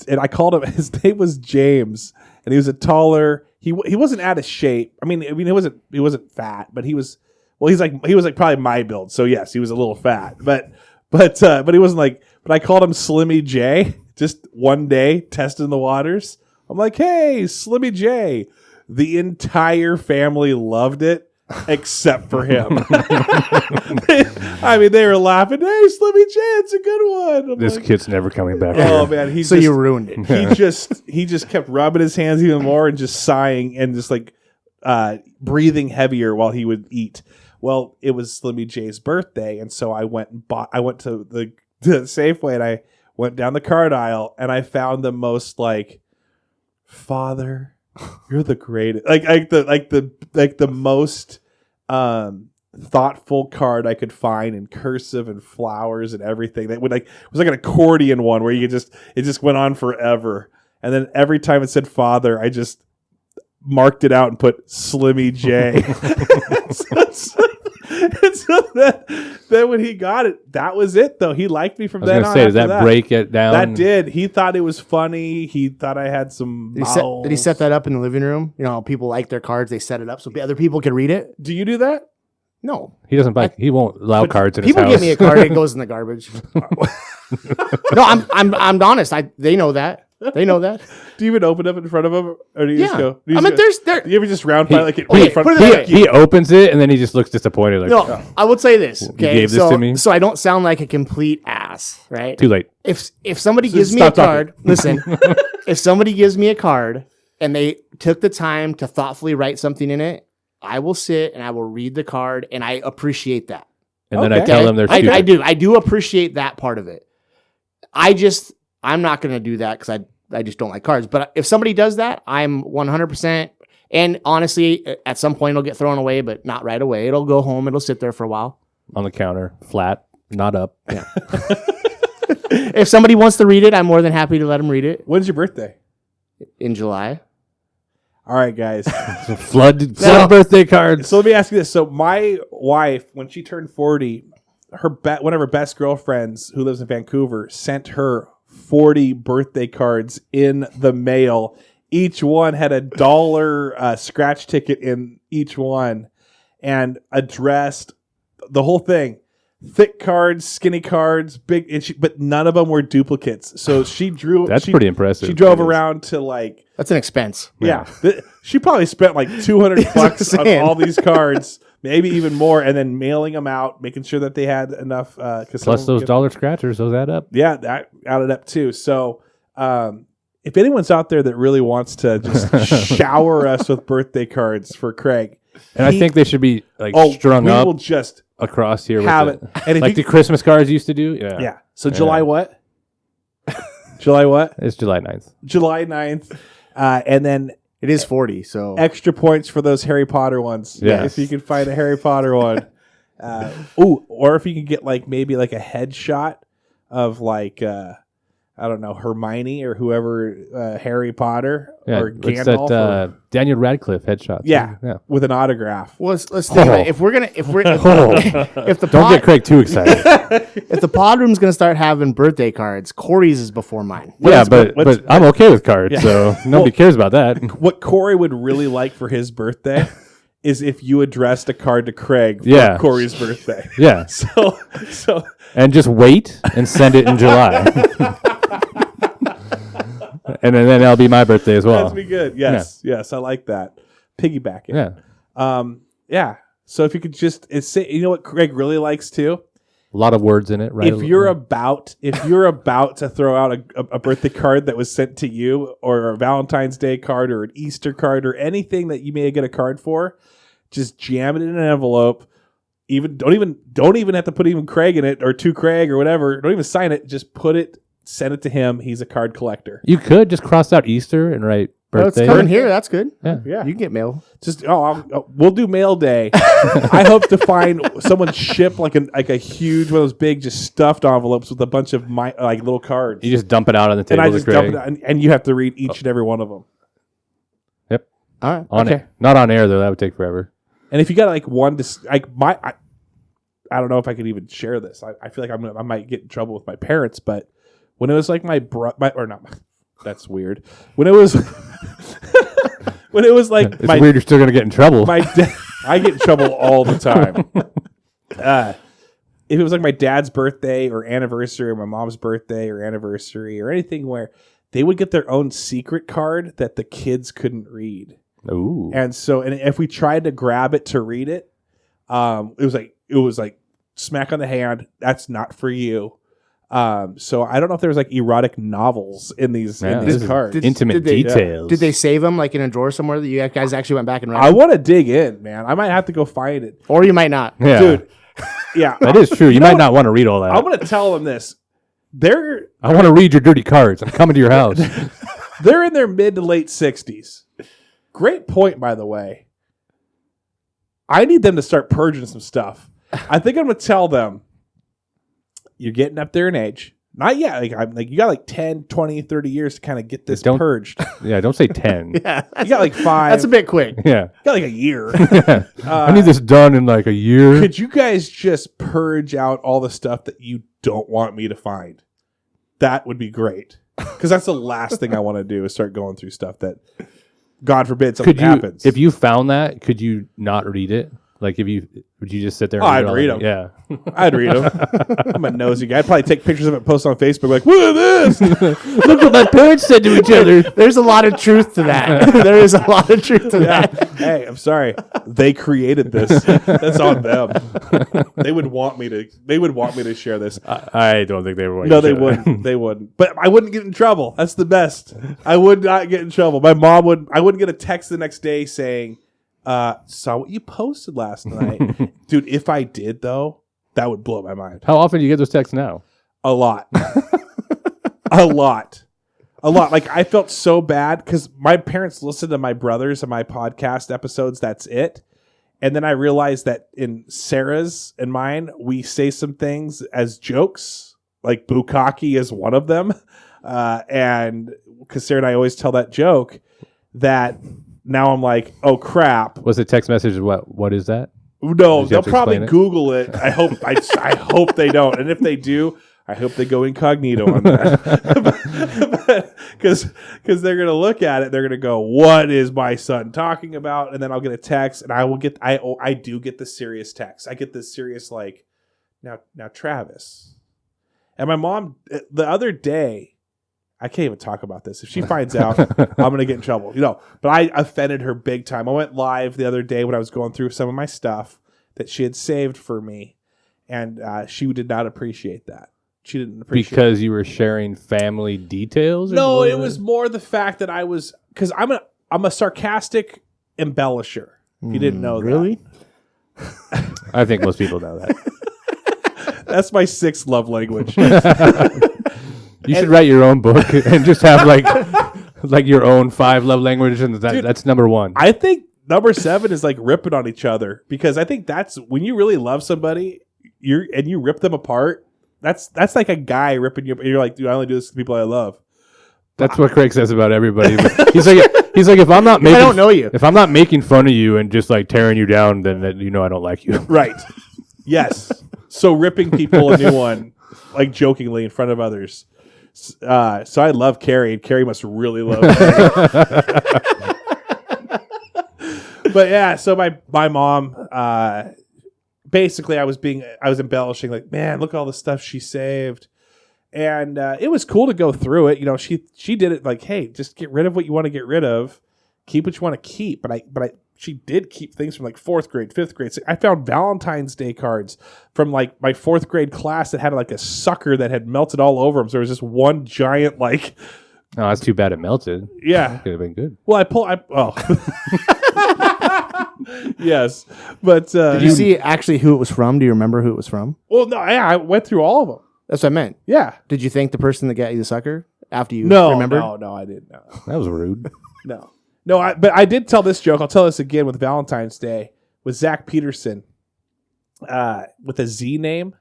and I called him. His name was James, and he was a taller. He wasn't out of shape. I mean he wasn't fat, but he was like probably my build. So yes, he was a little fat, but he wasn't like. But I called him Slimmy J. Just one day testing the waters. I'm like, hey, Slimmy J. The entire family loved it except for him. I mean, they were laughing. Hey, Slimmy J, it's a good one. I'm This like, kid's never coming back. oh here. man, You ruined it. he just kept rubbing his hands even more and just sighing and just like breathing heavier while he would eat. Well, it was Slimmy J's birthday, and so I went to the Safeway, and I went down the card aisle, and I found the most like, Father, you're the greatest, like the most thoughtful card I could find in cursive and flowers and everything. That would like, it was like an accordion one where it just went on forever. And then every time it said Father, I just marked it out and put Slimmy J. so then when he got it, that was it though. He liked me from then on. Does that break it down? That did. He thought it was funny. He thought I had some Did he set that up in the living room? You know, how people like their cards, they set it up so other people can read it. Do you do that? No, He doesn't buy. He won't allow cards in his people house. give me a card, it goes in the garbage. No, I'm honest. They know that. They know that. Do you even open up in front of him, or do you just go? Do you I just mean, go- Do you ever just round file like it okay, in front put of it the this way. He opens it and then he just looks disappointed. Like, No, I would say this. Okay, gave this so, to me? so I don't sound like a complete ass, right? too late. If somebody gives me a stop talking. card, listen. If somebody gives me a card and they took the time to thoughtfully write something in it, I will sit and I will read the card, and I appreciate that. And then I Okay. tell them they're stupid. I do appreciate that part of it. I'm not going to do that because I just don't like cards. But if somebody does that, I'm 100%. And honestly, at some point it'll get thrown away, but not right away. It'll go home. It'll sit there for a while. On the counter, flat, not up. If somebody wants to read it, I'm more than happy to let them read it When's your birthday? in July. All right, guys. Flood birthday cards. So let me ask you this. So my wife, when she turned 40, one of her best girlfriends who lives in Vancouver sent her 40 birthday cards in the mail. Each one had $1 scratch ticket in each one, and addressed the whole thing. Thick cards, skinny cards, big, but none of them were duplicates. So she drew. That's pretty impressive. She drove That is. around to like. That's an expense. Yeah. She probably spent like $200 bucks on saying. all these cards, maybe even more, and then mailing them out, making sure that they had enough. Plus those dollar scratchers, those add up. Yeah, that added up too. So if anyone's out there that really wants to just shower us with birthday cards for Craig. And I think they should be like strung we up will just across here. have with it. And if like you, the Christmas cards used to do. Yeah. yeah. So July what? July what? It's July 9th. July 9th. And then It is 40, so extra points for those Harry Potter ones. Yes. If you can find a Harry Potter one. Or if you can get like maybe like a headshot like I don't know, Hermione or whoever, Harry Potter or What's Gandalf. that Daniel Radcliffe headshot? Yeah, yeah. with an autograph. Well, let's think about it. If we're gonna, if the Don't get pod, Craig too excited. if the pod room's gonna start having birthday cards, Corey's is before mine. yeah, but what's- I'm okay with cards, so nobody cares about that. What Corey would really like for his birthday is if you addressed a card to Craig for Yeah. Corey's birthday. Yeah, So and just wait and send it in July, and then that'll be my birthday as well. that'd be good. Yes, I like that. Piggyback it. Yeah, Yeah. So if you could just you know what Craig really likes too? a lot of words in it. Right? If you're about to throw out a birthday card that was sent to you, or a Valentine's Day card, or an Easter card, or anything that you may get a card for, just jam it in an envelope. Don't even have to put even Craig in it, or to Craig or whatever. Don't even sign it. Just put it, send it to him. He's a card collector. you could just cross out Easter and write Oh, it's birthday. coming here. That's good. Yeah. Yeah. You can get mail. Just we'll do mail day. I hope to find someone ship like a huge one of those big just stuffed envelopes with a bunch of like little cards. You just dump it out on the And table I to just dump Craig. it out, and you have to read each and every one of them. Yep. All right. On Okay. it. Not on air though. That would take forever. And if you got like one, I don't know if I could even share this. I feel like I might get in trouble with my parents. But when it was like that's weird. When it was like It's weird. You're still gonna get in trouble. I get in trouble all the time. If it was like my dad's birthday or anniversary, or my mom's birthday or anniversary, or anything where they would get their own secret card that the kids couldn't read. Ooh. And so, and if we tried to grab it to read it, it was like smack on the hand. That's not for you. So I don't know if there was like erotic novels in these this is cards. intimate they- details. Did they save them like in a drawer somewhere that you guys actually went back and read? I want to dig in, man. I might have to go find it, Or you might not. Yeah. dude. Yeah, That is true. You know might what? not want to read all that. I'm gonna tell them this. I want to read your dirty cards. I'm coming to your house. They're in their mid to late 60s. Great point, by the way. I need them to start purging some stuff. I think I'm going to tell them, you're getting up there in age. Not yet. You got like 10, 20, 30 years to kind of get this Don't- purged. Yeah, don't say 10. Yeah. You got like 5. That's a bit quick. Yeah. You got like a year. I need this done in like a year. Could you guys just purge out all the stuff that you don't want me to find? That would be great. Because that's the last thing I want to do is start going through stuff that, God forbid, something happens. If you found that, could you not read it? Like, would you just sit there? And I'd all read of it? Yeah. I'd read them. I'm a nosy guy. I'd probably take pictures of it, post on Facebook, like, look at this. Look what my parents said to each other. There's a lot of truth to that. There is a lot of truth to that. Hey, I'm sorry. They created this. That's on them. They would want me to share this. I don't think they were. No, they wouldn't. They wouldn't. But I wouldn't get in trouble. That's the best. I would not get in trouble. My mom would. I wouldn't get a text the next day saying, saw what you posted last night. Dude, if I did, though, that would blow my mind. How often do you get those texts now? A lot. A lot. Like, I felt so bad because my parents listened to my brothers and my podcast episodes. That's it. And then I realized that in Sarah's and mine, we say some things as jokes, like bukkake is one of them. And because Sarah and I always tell that joke, that now I'm like, oh, crap. Was the text message what is that? No, Did you they'll have to probably explain it? Google it. I hope. I hope they don't. And if they do, I hope they go incognito on that, because they're gonna look at it. They're gonna go, "What is my son talking about?" And then I'll get a text, and I will get. I do get the serious text. I get this serious like, now Travis, and my mom the other day. I can't even talk about this. If she finds out, I'm going to get in trouble. But I offended her big time. I went live the other day when I was going through some of my stuff that she had saved for me, and she did not appreciate that. She didn't appreciate Because you were sharing family details? Or No, what? it was more the fact that I was, because I'm a sarcastic embellisher. If you didn't know that. Really? I think most people know that. That's my 6th love language. You should write your own book and just have like your own 5 love languages, and that's number 1. I think number 7 is like ripping on each other, because I think that's when you really love somebody, you rip them apart. That's like a guy ripping you. You're like, dude, I only do this to people I love. That's what Craig says about everybody. But he's like, if I'm not making, I don't know you. If I'm not making fun of you and just like tearing you down, then I don't like you. Right. Yes. So ripping people a new one, like jokingly in front of others. So I love Carrie, and Carrie must really love me. But yeah, so my mom, basically I was embellishing, like, man, look at all the stuff she saved. And it was cool to go through it. You know, she did it like, hey, just get rid of what you want to get rid of, keep what you want to keep. But she did keep things from like 4th grade, 5th grade. So I found Valentine's Day cards from like my 4th grade class that had like a sucker that had melted all over them. So there was just one giant like. Oh, that's too bad it melted. Yeah, Could have been good. Well, yes, but Did you see actually who it was from? Do you remember who it was from? Well, no, yeah, I went through all of them. That's what I meant. Yeah. Did you thank the person that got you the sucker after you No, remembered? no, I didn't. No. That was rude. No. But I did tell this joke. I'll tell this again with Valentine's Day with Zach Peterson, with a Z name.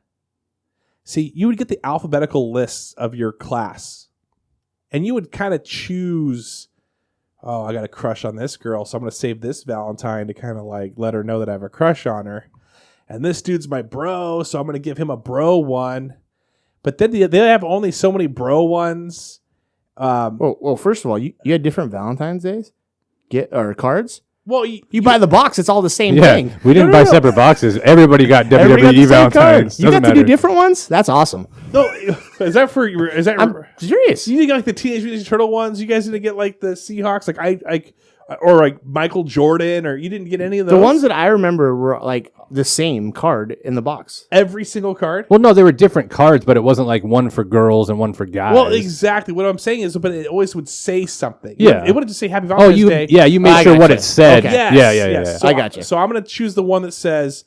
See, you would get the alphabetical lists of your class, and you would kind of choose. Oh, I got a crush on this girl, so I'm going to save this Valentine to kind of like let her know that I have a crush on her. And this dude's my bro, so I'm going to give him a bro one. But then they have only so many bro ones. Well, first of all, you had different Valentine's Days, cards. Well, You buy the box; it's all the same Yeah, thing. we didn't buy separate boxes. Everybody got WWE Everybody got the same card. Valentine's. You got Doesn't to do matter. different ones. That's awesome. No, is that for? Is that? I'm serious. You didn't get like the Teenage Mutant Ninja Turtle ones. You guys didn't get like the Seahawks, or like Michael Jordan, or you didn't get any of those. The ones that I remember were like the same card in the box. Every single card. Well, no, they were different cards, but it wasn't like one for girls and one for guys. Well, exactly. What I'm saying is, but it always would say something. Yeah. It wouldn't just say Happy Oh, Valentine's Day. you made I sure what gotcha. it said. Okay. Yes, Yeah. yes. So I gotcha. So I'm going to choose the one that says,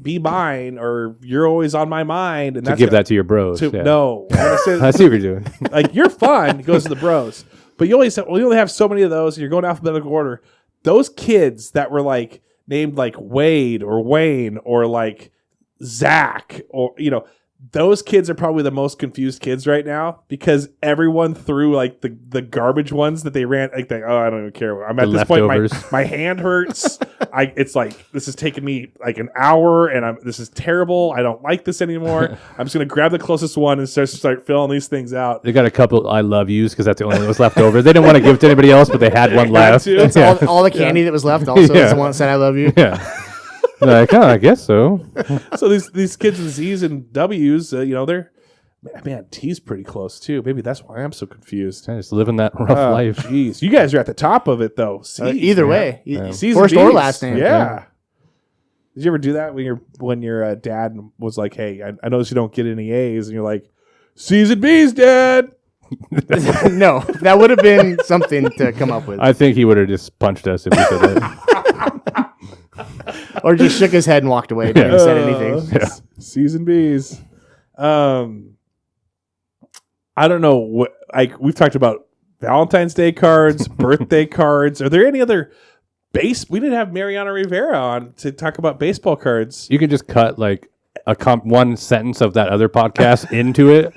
"Be mine," or "You're always on my mind," and To give that to your bros. Yeah. No, I'm gonna say, I see what you're doing. like you're fun. It goes to the bros, but you only have so many of those. And you're going alphabetical order. Those kids that were like named like Wade or Wayne or like Zach or those kids are probably the most confused kids right now because everyone threw like the garbage ones that they ran. Like, oh, I don't even care. I'm at The this point, leftovers. my hand hurts. It's like this is taking me like an hour, and this is terrible. I don't like this anymore. I'm just gonna grab the closest one and start filling these things out. They got a couple I love yous because that's the only one that was left over. They didn't want to give it to anybody else, but they had one left. to. It's all the candy that was left. Also, Yeah. is the one that said "I love you." Yeah. Like, I guess so. So these kids with Z's and W's, they're man, T's pretty close too. Maybe that's why I'm so confused. Just living that rough life. Jeez, you guys are at the top of it though. Either way, C's first and or B's. last name. Yeah. Did you ever do that when your dad was like, "Hey, I noticed you don't get any A's," and you're like, "C's and B's, Dad." No, that would have been something to come up with, I think he would have just punched us if we said that. or just shook his head and walked away. Didn't even said anything. C's and B's. I don't know what. We've talked about Valentine's Day cards, birthday cards. Are there any other we didn't have Mariano Rivera on to talk about baseball cards. You can just cut like one sentence of that other podcast into it,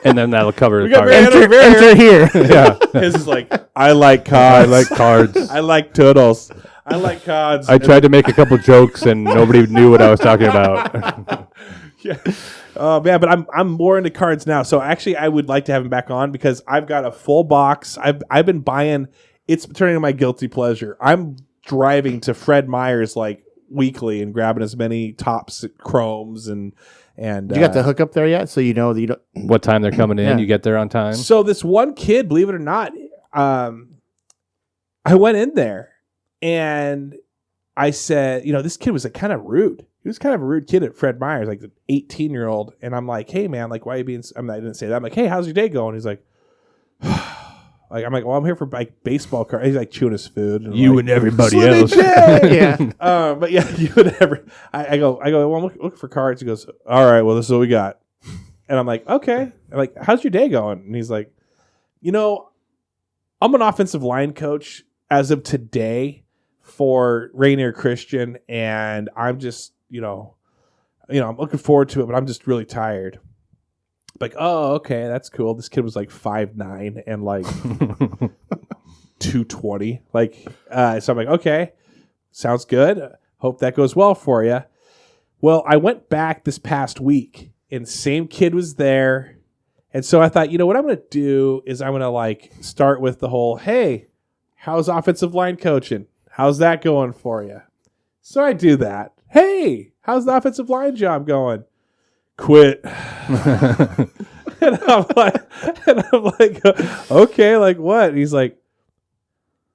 and then that'll cover the got card. Mariano Rivera. Enter here. Yeah, His is like, I like I cards. like cards. I like turtles. I like cards. I tried to make a couple jokes, and nobody knew what I was talking about. Yeah. Oh man, but I'm more into cards now. So actually, I would like to have him back on because I've got a full box. I've been buying. It's turning into my guilty pleasure. I'm driving to Fred Meyer's like weekly and grabbing as many Topps chromes and. You got the hookup there yet? So you know that you don't. What time they're coming in? Yeah. You get there on time. So this one kid, believe it or not, I went in there and I said, this kid was like kind of rude. He was kind of a rude kid at Fred Meyer's, like an 18-year-old. And I'm like, hey man, like why are you being? I didn't say that. I'm like, hey, how's your day going? He's like, I'm like, well, I'm here for like baseball cards. He's like chewing his food. And You like, and everybody "Slimmy else." J!" Yeah. But yeah, you and every. I go. Well, I'm looking for cards. He goes, all right. Well, this is what we got. And I'm like, okay. I'm like, how's your day going? And he's like, I'm an offensive line coach as of today for Rainier Christian, and I'm just, I'm looking forward to it, but I'm just really tired. Like, oh, okay, that's cool. This kid was like 5'9" and like 220. Like, so I'm like, okay, sounds good. Hope that goes well for you. Well, I went back this past week and same kid was there. And so I thought, what I'm going to do is I'm going to like start with the whole, hey, how's offensive line coaching? How's that going for you? So I do that. Hey, how's the offensive line job going? Quit. and I'm like, okay, like what? And he's like,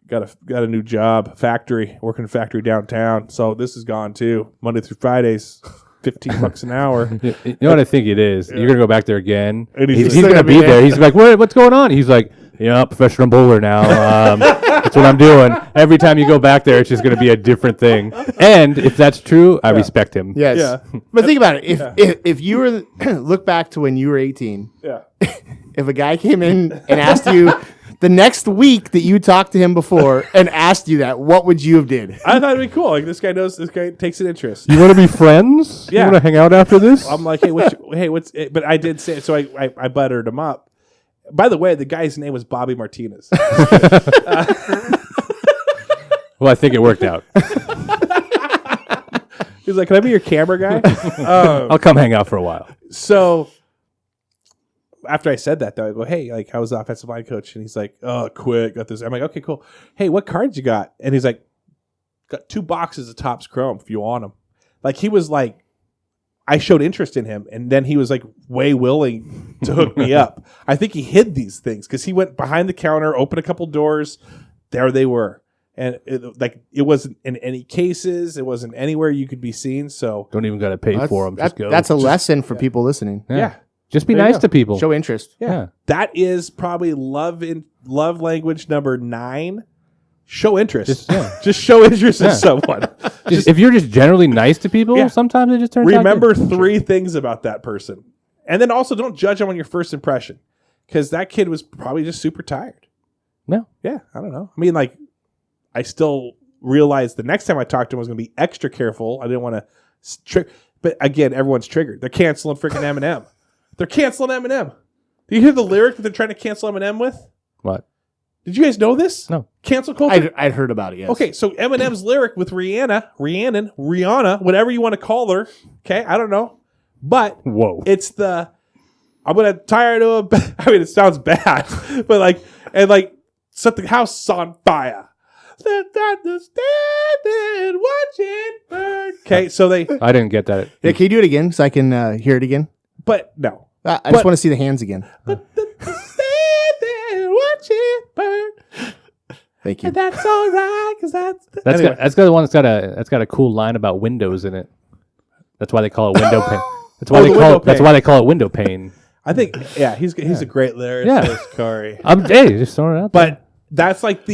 got a new job, factory, working factory downtown. So this is gone too. Monday through Fridays, $15 an hour. You know what I think it is? You're gonna go back there again. And He's gonna be there. He's like, what's going on? He's like, professional bowler now. That's what I'm doing. Every time you go back there, it's just going to be a different thing. And if that's true, I respect him. Yes. Yeah. But think about it. If you were look back to when you were 18, Yeah. if a guy came in and asked you the next week that you talked to him before and asked you that, what would you have did? I thought it'd be cool. Like this guy takes an interest. You want to be friends? Yeah. You want to hang out after this? I'm like, what's but I did say, so I buttered him up. By the way, the guy's name was Bobby Martinez. Well, I think it worked out. He's like, can I be your camera guy? I'll come hang out for a while. So after I said that, though, I go, hey, like, how's the offensive line coach? And he's like, oh, quit. Got this. I'm like, okay, cool. Hey, what cards you got? And he's like, got 2 boxes of Topps Chrome if you want them. Like, he was like, I showed interest in him, and then he was like way willing to hook me up. I think he hid these things because he went behind the counter, opened a couple doors. There they were. And it wasn't in any cases. It wasn't anywhere you could be seen. So don't even got to pay for them. Just go. That's a lesson for people listening. yeah. Just be There you nice go. to people. Show interest. Yeah. That is probably love language number 9. Show interest. Just show interest in someone. If you're just generally nice to people, sometimes it just turns out Remember good. 3 things about that person. And then also don't judge them on your first impression. Because that kid was probably just super tired. No. Yeah, I don't know. I mean, like, I still realized the next time I talked to him I was going to be extra careful. I didn't want to but again, everyone's triggered. They're canceling freaking Eminem. They're canceling Eminem. Do you hear the lyric that they're trying to cancel Eminem with? What? Did you guys know this? No. Cancel culture? I'd heard about it, yes. Okay, so Eminem's lyric with Rihanna, whatever you want to call her, okay, I don't know. But Whoa. it's I'm going to tie her to a, I mean, it sounds bad, but set the house on fire. Standing, watching burn. Okay, so I didn't get that. Yeah, can you do it again so I can hear it again? but no. I just want to see the hands again. Standing, watching burn. Thank you. And that's all right, because that's That's got the one that's got a cool line about windows in it. That's why they call it window pane. That's why that's why they call it window pane. I think, he's a great lyricist, Yeah. Corey. Just throwing it out there. But that's like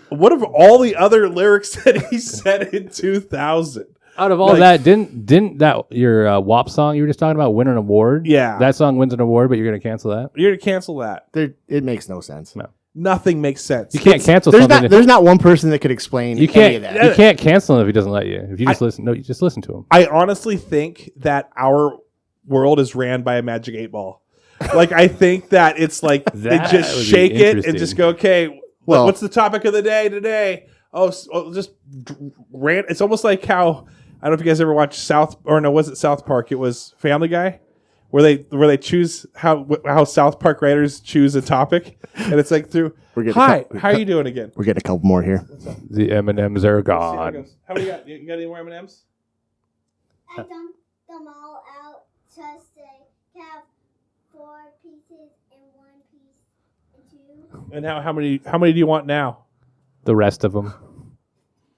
what of all the other lyrics that he said in 2000? Out of all that, didn't that your WAP song you were just talking about win an award? Yeah. That song wins an award, but you're going to cancel that? You're going to cancel that. It makes no sense. No. Nothing makes sense. You can't cancel There's something. there's not one person that could explain you any of that. You can't cancel him if he doesn't let you. If you just listen, you just listen to him. I honestly think that our world is ran by a magic 8 ball. Like, I think that it's like they That just would be shake it and interesting. just go, okay, Well- what's the topic of the day today? Just ran. It's almost like how, I don't know if you guys ever watched was it South Park? It was Family Guy, where they choose how South Park writers choose a topic, and it's like hi, how are you doing again? We're getting a couple more here. The M&Ms are See how it gone. goes. How many you got? You got any more M&Ms? I dumped them all out just they have 4 pieces and 1 piece and 2. And how many do you want now? The rest of them.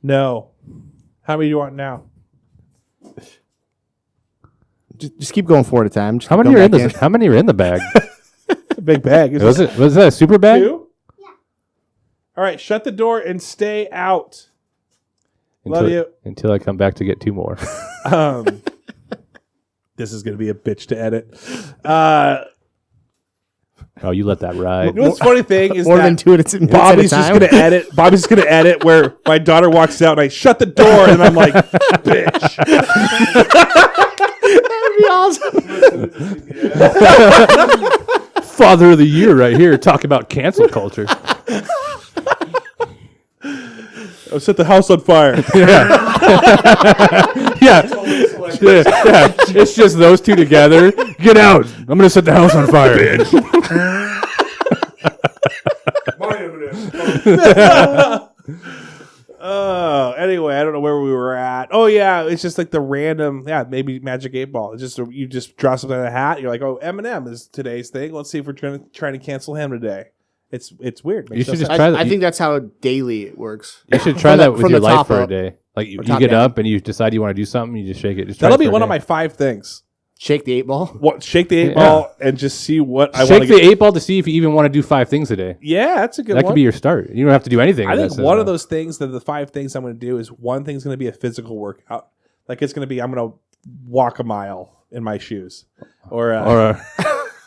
No. How many do you want now? Just keep going 4 at a time. Just How keep many are going in back the? How many are in the bag? A big bag. Is was that a super bag? 2? Yeah. All right. Shut the door and stay out. Love you. Until I come back to get 2 more. This is going to be a bitch to edit. Oh, you let that ride. You know what's funny thing is More than that 2 at a Bobby's just time. going to edit. Bobby's just going to edit where my daughter walks out and I shut the door and I'm like, bitch. That'd be awesome. Father of the year right here. Talk about cancel culture. Oh, set the house on fire. Yeah. Yeah. It's just those two together. Get out. I'm going to set the house on fire. Oh, anyway, I don't know where we were at. Oh yeah, it's just like the random, maybe Magic 8 Ball. It's just you just draw something in a hat. You're like, oh, Eminem is today's thing. Let's see if we're trying to cancel him today. It's weird. You should just try that. I think that's how daily it works. You should try that with from your the life top for a up. day. Like you top get down. up and you decide you want to do something, you just shake it. Just try That'll it be for a one of day. my 5 things. Shake the 8 ball. Shake the 8 Yeah. ball and just see what I want Shake to the get. 8 ball to see if you even want to do 5 things a day. Yeah, that's a good That one. could be your start. You don't have to do anything. I with think that one stuff. of those things that the 5 things I'm going to do is one thing's going to be a physical workout. Like it's going to be I'm going to walk a mile in my shoes, or I'm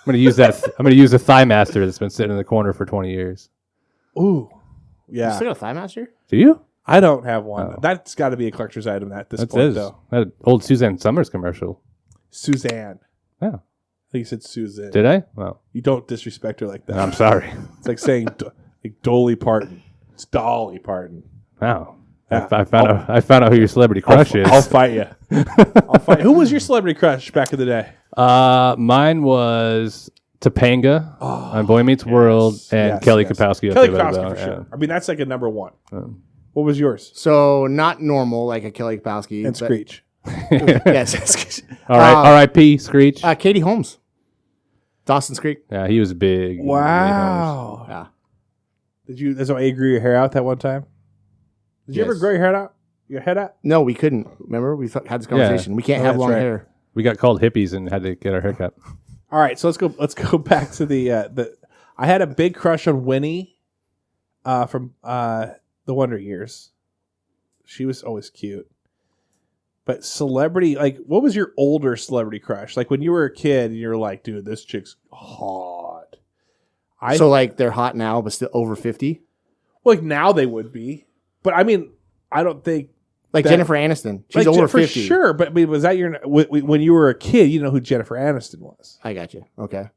going to use that. I'm going to use a Thigh Master that's been sitting in the corner for 20 years. ooh, You yeah. still got a Thigh Master? Do you? I don't have one. Oh. That's got to be a collector's item at this That's point, his. though. That old Suzanne Summers commercial. Suzanne. Yeah. I think you said Susan. Did I? Well, You don't disrespect her like that. I'm sorry. It's like saying like Dolly Parton. It's Dolly Parton. Wow. Yeah. I found out who your celebrity crush is. I'll fight you. I'll fight. Who was your celebrity crush back in the day? Mine was Topanga on Boy Meets World and Yes, Kelly yes. Kapowski. Kelly I'll say that Kapowski about, for sure. I mean, that's like a number one. What was yours? So not normal like a Kelly Kapowski. And but- Screech. Yes. All right. R.I.P. Screech. Katie Holmes. Dawson's Creek. Yeah, he was big. Wow. Yeah. That's why you grew your hair out that one time? Did you ever Yes. grow your hair out? Your head out? No, we couldn't. Remember, we had this conversation. We can't Oh, have that's long right. hair. We got called hippies and had to get our haircut. All right, so let's go back to the I had a big crush on Winnie from the Wonder Years. She was always cute. But celebrity, like, what was your older celebrity crush? Like when you were a kid and you're like, dude, this chick's hot. So like they're hot now, but still over 50. Like now they would be. But I mean, I don't think Like that- Jennifer Aniston. She's like, over for 50. sure. But I mean, was that when you were a kid? You know who Jennifer Aniston was? I got you. Okay.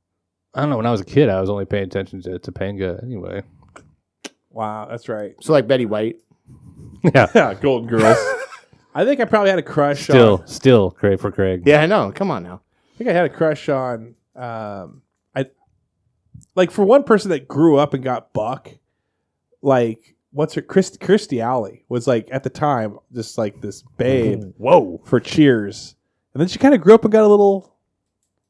I don't know. When I was a kid, I was only paying attention to Topanga anyway. Wow, that's right. So like Betty White. Yeah. Yeah, Golden Girls. I think I probably had a crush on. Still Craig for Craig. Yeah, I know. Come on now. I think I had a crush on. I like for one person that grew up and got buck. Like what's her Kirstie Alley was like at the time just like this babe. Whoa. For Cheers, and then she kind of grew up and got a little.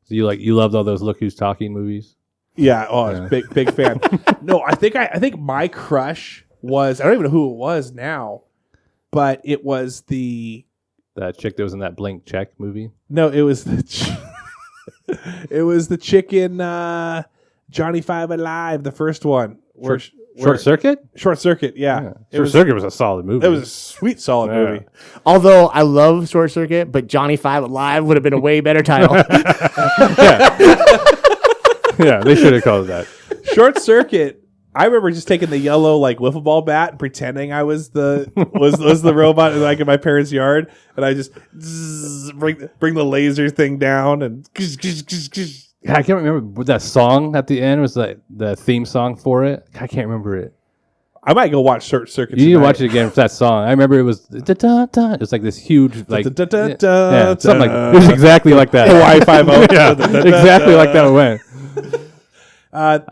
So you loved all those Look Who's Talking movies? Yeah. Oh, I was Yeah. big fan. No, I think my crush was. I don't even know who it was now, but it was the. That chick that was in that Blank Check movie? No, it was it was the chicken Johnny Five Alive, the first one. Short Circuit? Short Circuit, yeah. Short Circuit was a solid movie. It was a sweet, solid Yeah. movie. Although I love Short Circuit, but Johnny Five Alive would have been a way better title. Yeah, they should have called it that. Short Circuit. I remember just taking the yellow like wiffle ball bat and pretending I was the was the robot like in my parents' yard, and I just bring the laser thing down and. I can't remember what that song at the end was, like the theme song for it. I can't remember it. I might go watch Short Circuit. You need to tonight. watch it again for that song. I remember it was da-da-da. It was like this huge like Da-da-da-da-da. something like it was exactly like that. Hawaii 5-0. Yeah, exactly like that it went.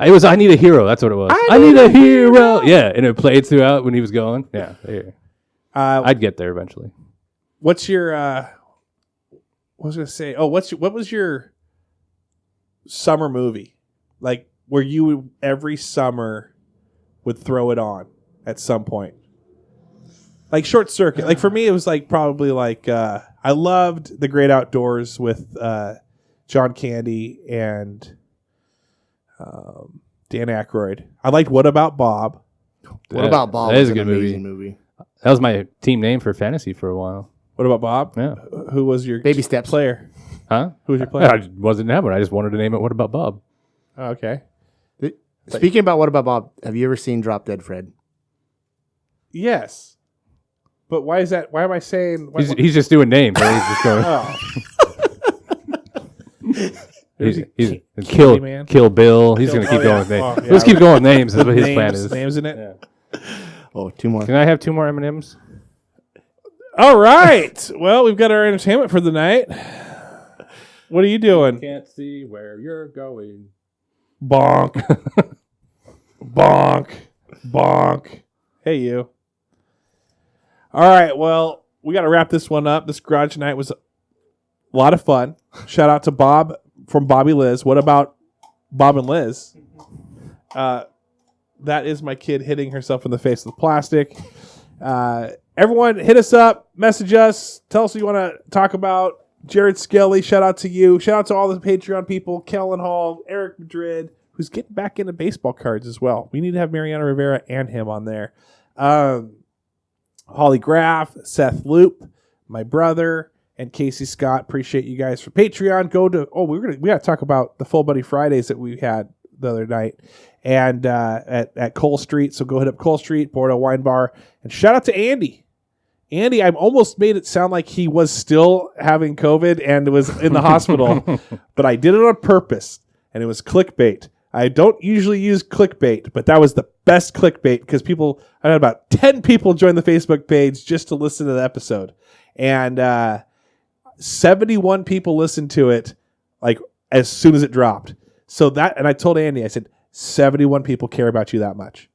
It was I Need a Hero. That's what it was. I need a hero. Yeah, and it played throughout when he was going. Yeah, there. I'd get there eventually. What's your? What was I gonna say? Oh, what was your summer movie? Like where you would, every summer would throw it on at some point. Like Short Circuit. Like for me, it was like probably like I loved The Great Outdoors with John Candy and Dan Aykroyd. I liked What About Bob? What about Bob? That is a Was an good amazing movie. That was my team name for fantasy for a while. What About Bob? Yeah. Who was your Baby Steps. player? Huh? Who was your player? I just wasn't having one. I just wanted to name it What About Bob? Oh, okay. Speaking about What About Bob, have you ever seen Drop Dead Fred? Yes. But why is that? Why am I saying? Why, He's just doing names. Right? He's just going, oh. He's Candyman. Kill Bill. He's going to keep going with names. Oh, yeah. Let's keep going with names. Is what his plan is. Names in it. Oh, 2 more. Can I have 2 more M&Ms? All right. Well, we've got our entertainment for the night. What are you doing? Can't see where you're going. Bonk. Bonk. Bonk. Hey, you. All right. Well, we got to wrap this one up. This garage night was a lot of fun. Shout out to Bob from Bobby Liz. What about Bob and Liz? That is my kid hitting herself in the face with plastic. Everyone, hit us up, message us, tell us what you want to talk about. Jared Skelly, shout out to you. Shout out to all the Patreon people, Kellen Hall, Eric Madrid, who's getting back into baseball cards as well. We need to have Mariano Rivera and him on there. Holly Graff, Seth Loop, my brother, and Casey Scott. Appreciate you guys for Patreon. We got to talk about the Full Buddy Fridays that we had the other night, and at Cole Street. So go hit up Cole Street, Bordeaux Wine Bar, and shout out to Andy. Andy, I almost made it sound like he was still having COVID and was in the hospital, but I did it on purpose, and it was clickbait. I don't usually use clickbait, but that was the best clickbait because I had about 10 people join the Facebook page just to listen to the episode, and 71 people listened to it like as soon as it dropped. And I told Andy, I said, 71 people care about you that much.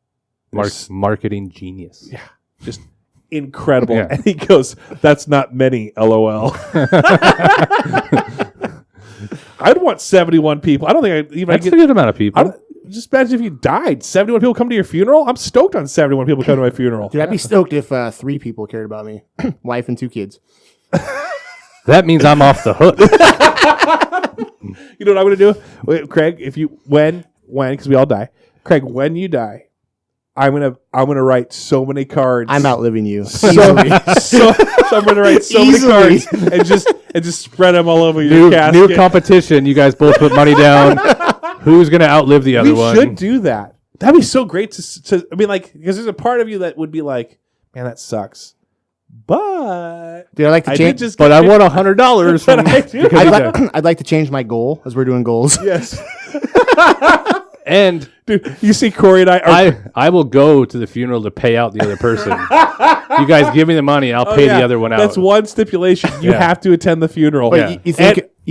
Marketing genius. Yeah, just incredible. Yeah. And he goes, that's not many, LOL. I'd want 71 people. I don't think That's a good amount of people. Just imagine if you died. 71 people come to your funeral? I'm stoked on 71 people come to my funeral. Dude, I'd be stoked if 3 people cared about me. Wife and 2 kids. That means I'm off the hook. You know what I'm going to do? Wait, Craig, when, because we all die. Craig, when you die, I'm gonna write so many cards. I'm outliving you. So I'm gonna write so many cards and just spread them all over your casket. New competition. You guys both put money down. Who's gonna outlive the other one? We should do that. That'd be so great to. I mean, like, because there's a part of you that would be like, man, that sucks. But Dude, I'd like to change. But I won $100. I'd like to change my goal as we're doing goals. Yes. And dude, you see Corey and I will go to the funeral to pay out the other person. You guys give me the money, I'll pay the other one out. That's one stipulation. You have to attend the funeral. Wait, you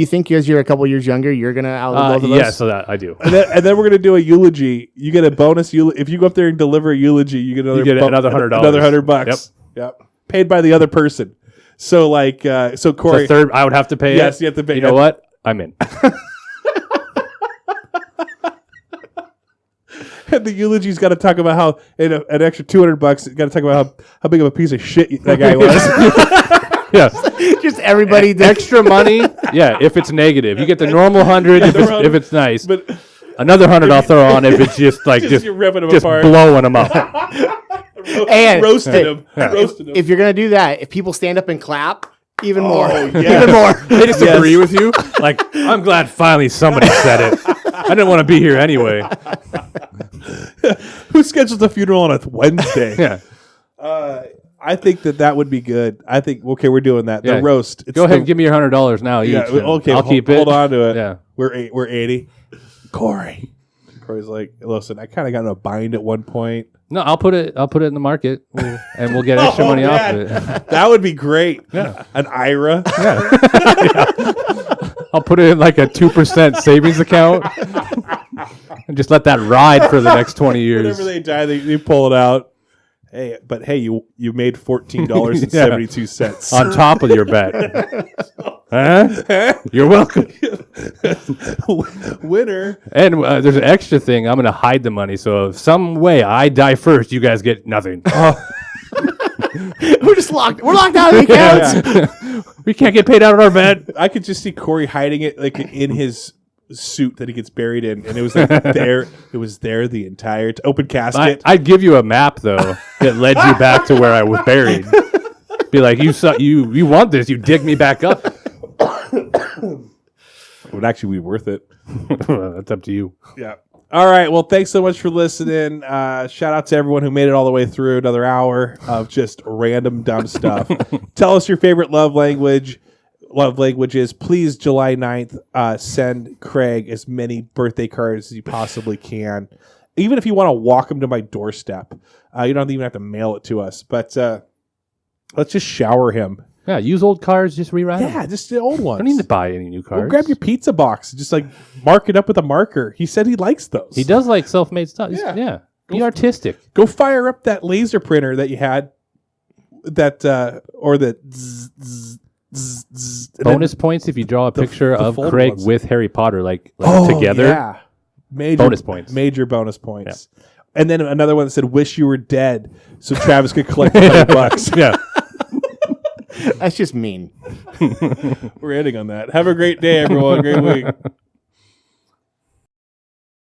think as you're a couple years younger, you're gonna outlive both of us? Yeah, so that I do. And then we're gonna do a eulogy. You get a bonus if you go up there and deliver a eulogy, you get another $100. Another $100. Yep. Paid by the other person. So so Corey, the third I would have to pay. Yes, it. you have to pay. You know what? I'm in. And the eulogy's got to talk about how an extra $200. Got to talk about how big of a piece of shit that guy was. Yeah, Just everybody. extra money. Yeah, if it's negative, you get the normal 100. If it's nice, But another 100 I'll throw on if it's just like you're ripping them just apart. blowing them up. And roasted him. Roasted him. if you're gonna do that, if people stand up and clap, even more. yes. Even more. They disagree with you. Like, I'm glad finally somebody said it. I didn't want to be here anyway. Who scheduled the funeral on a Wednesday? Yeah. I think that would be good. I think we're doing that. Yeah. The roast. Go ahead and give me your $100 now. Yeah, each, okay. I'll keep it. Hold on to it. Yeah. We're 80. Corey's like, listen, I kind of got in a bind at one point. No, I'll put it in the market, and we'll get extra money off of it. That would be great. Yeah. An IRA. Yeah. I'll put it in like a 2% savings account, and just let that ride for the next 20 years. Whenever they die, they pull it out. Hey, you made $14.72 on top of your bet. Huh? You're welcome. Winner. And there's an extra thing. I'm going to hide the money. So if some way I die first, you guys get nothing. We're just locked. We're locked out of the accounts. Yeah. We can't get paid out on our bet. I could just see Corey hiding it like in his suit that he gets buried in, and it was like there. It was there the entire open casket. I'd give you a map though that led you back to where I was buried. Be like, you want this? You dig me back up. It would actually be worth it. That's up to you. Yeah. All right. Well, thanks so much for listening. Shout out to everyone who made it all the way through another hour of just random dumb stuff. Tell us your favorite love language. love language is please July 9th, send Craig as many birthday cards as you possibly can. Even if you want to walk them to my doorstep. You don't even have to mail it to us. But let's just shower him. Yeah, use old cards, just rewrite them. Yeah, just the old ones. Don't need to buy any new cards. Well, grab your pizza box. Just like mark it up with a marker. He said he likes those. He does like self-made stuff. Yeah. Yeah. Be artistic. Go fire up that laser printer that you had. Or the Bonus points if you draw a picture of fold Craig ones. with Harry Potter, like together. Yeah. Major Bonus points. Major bonus points. And then another one that said, wish you were dead, so Travis could collect $100. Yeah. That's just mean. We're ending on that. Have a great day, everyone. Great week.